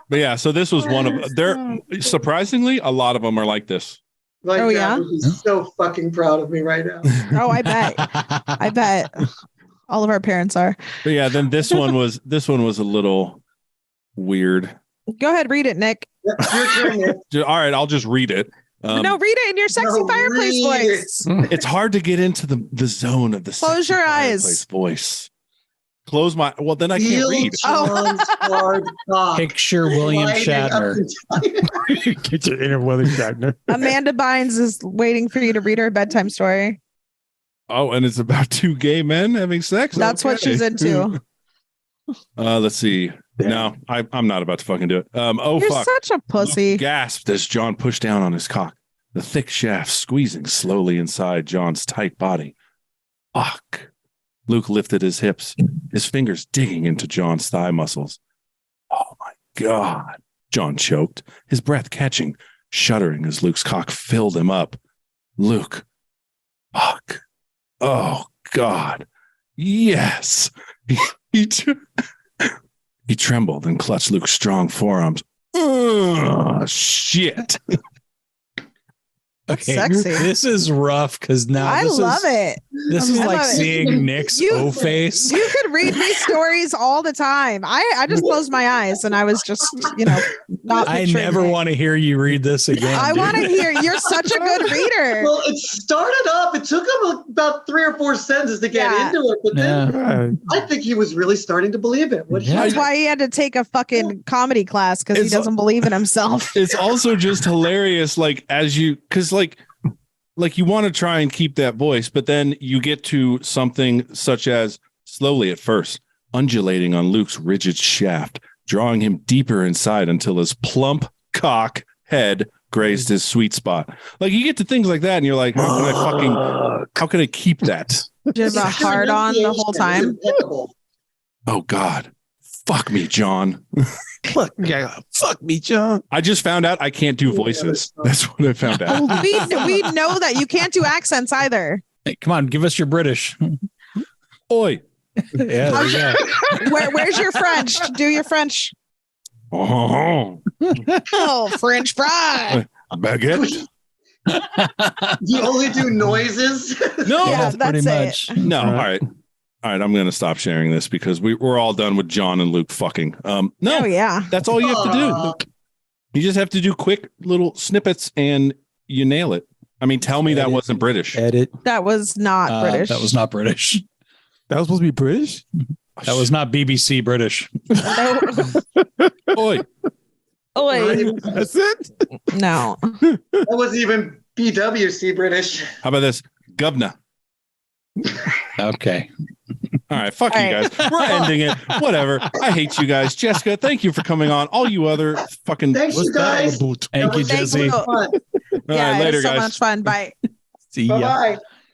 But yeah, so this was one of there. Surprisingly, a lot of them are like this. My dad would be so fucking proud of me right now. Oh, I bet. All of our parents are. But yeah, then this one was a little weird. Go ahead, read it, Nick. Your turn, Nick. All right, I'll just read it. No, read it in your sexy fireplace voice. It's hard to get into the zone of the close your eyes voice. Close my. Well, then I can't read. Picture William Shatner. Get your inner William Shatner. Amanda Bynes is waiting for you to read her bedtime story. Oh, and it's about two gay men having sex. That's what she's into. Let's see. No, I'm not about to fucking do it. You're fuck. such a pussy. Luke gasped as John pushed down on his cock, the thick shaft squeezing slowly inside John's tight body. Fuck. Luke lifted his hips, his fingers digging into John's thigh muscles. Oh my God. John choked, his breath catching, shuddering as Luke's cock filled him up. Luke. Fuck. Oh God. Yes. He trembled and clutched Luke's strong forearms. Oh, shit. Okay, sexy. This is rough because now I love it. This is like seeing Nick's O face. You could read me stories all the time. I just closed my eyes and I was just, not. I never want to hear you read this again. I want to hear. You're such a good reader. Well, it started off. It took him about 3 or 4 sentences to get into it, but then I think he was really starting to believe it. That's why he had to take a fucking comedy class because he doesn't believe in himself. It's also just hilarious, because you want to try and keep that voice, but then you get to something such as slowly at first, undulating on Luke's rigid shaft, drawing him deeper inside until his plump cock head grazed his sweet spot. Like you get to things like that and you're like, how can I keep that? Just a hard on the whole time. Oh God. Fuck me, John. Fuck me, John. I just found out I can't do voices. That's what I found out. We know that you can't do accents either. Hey, come on, give us your British. Oi. Yeah, there you go. Where's your French? Do your French. Oh, French fry. Baguette. You only do noises? No, Yeah, that's pretty it. No, much. all right. All right, I'm going to stop sharing this because we're all done with John and Luke fucking. No, Oh yeah. that's all you have to do. You just have to do quick little snippets and you nail it. I mean, tell me that wasn't British. Edit. That was not British. That was not British. That was supposed to be British? That was not BBC British. Oi. Oi. That's it? No. That wasn't even BWC British. How about this? Governor. Okay. All right, fuck you guys. We're ending it. Whatever. I hate you guys. Jessica, thank you for coming on. All you other fucking. Thanks, you guys. Thank you, Jesse. Fun. All Yeah, right, it later, was so guys. much fun. Bye. See ya. Bye-bye.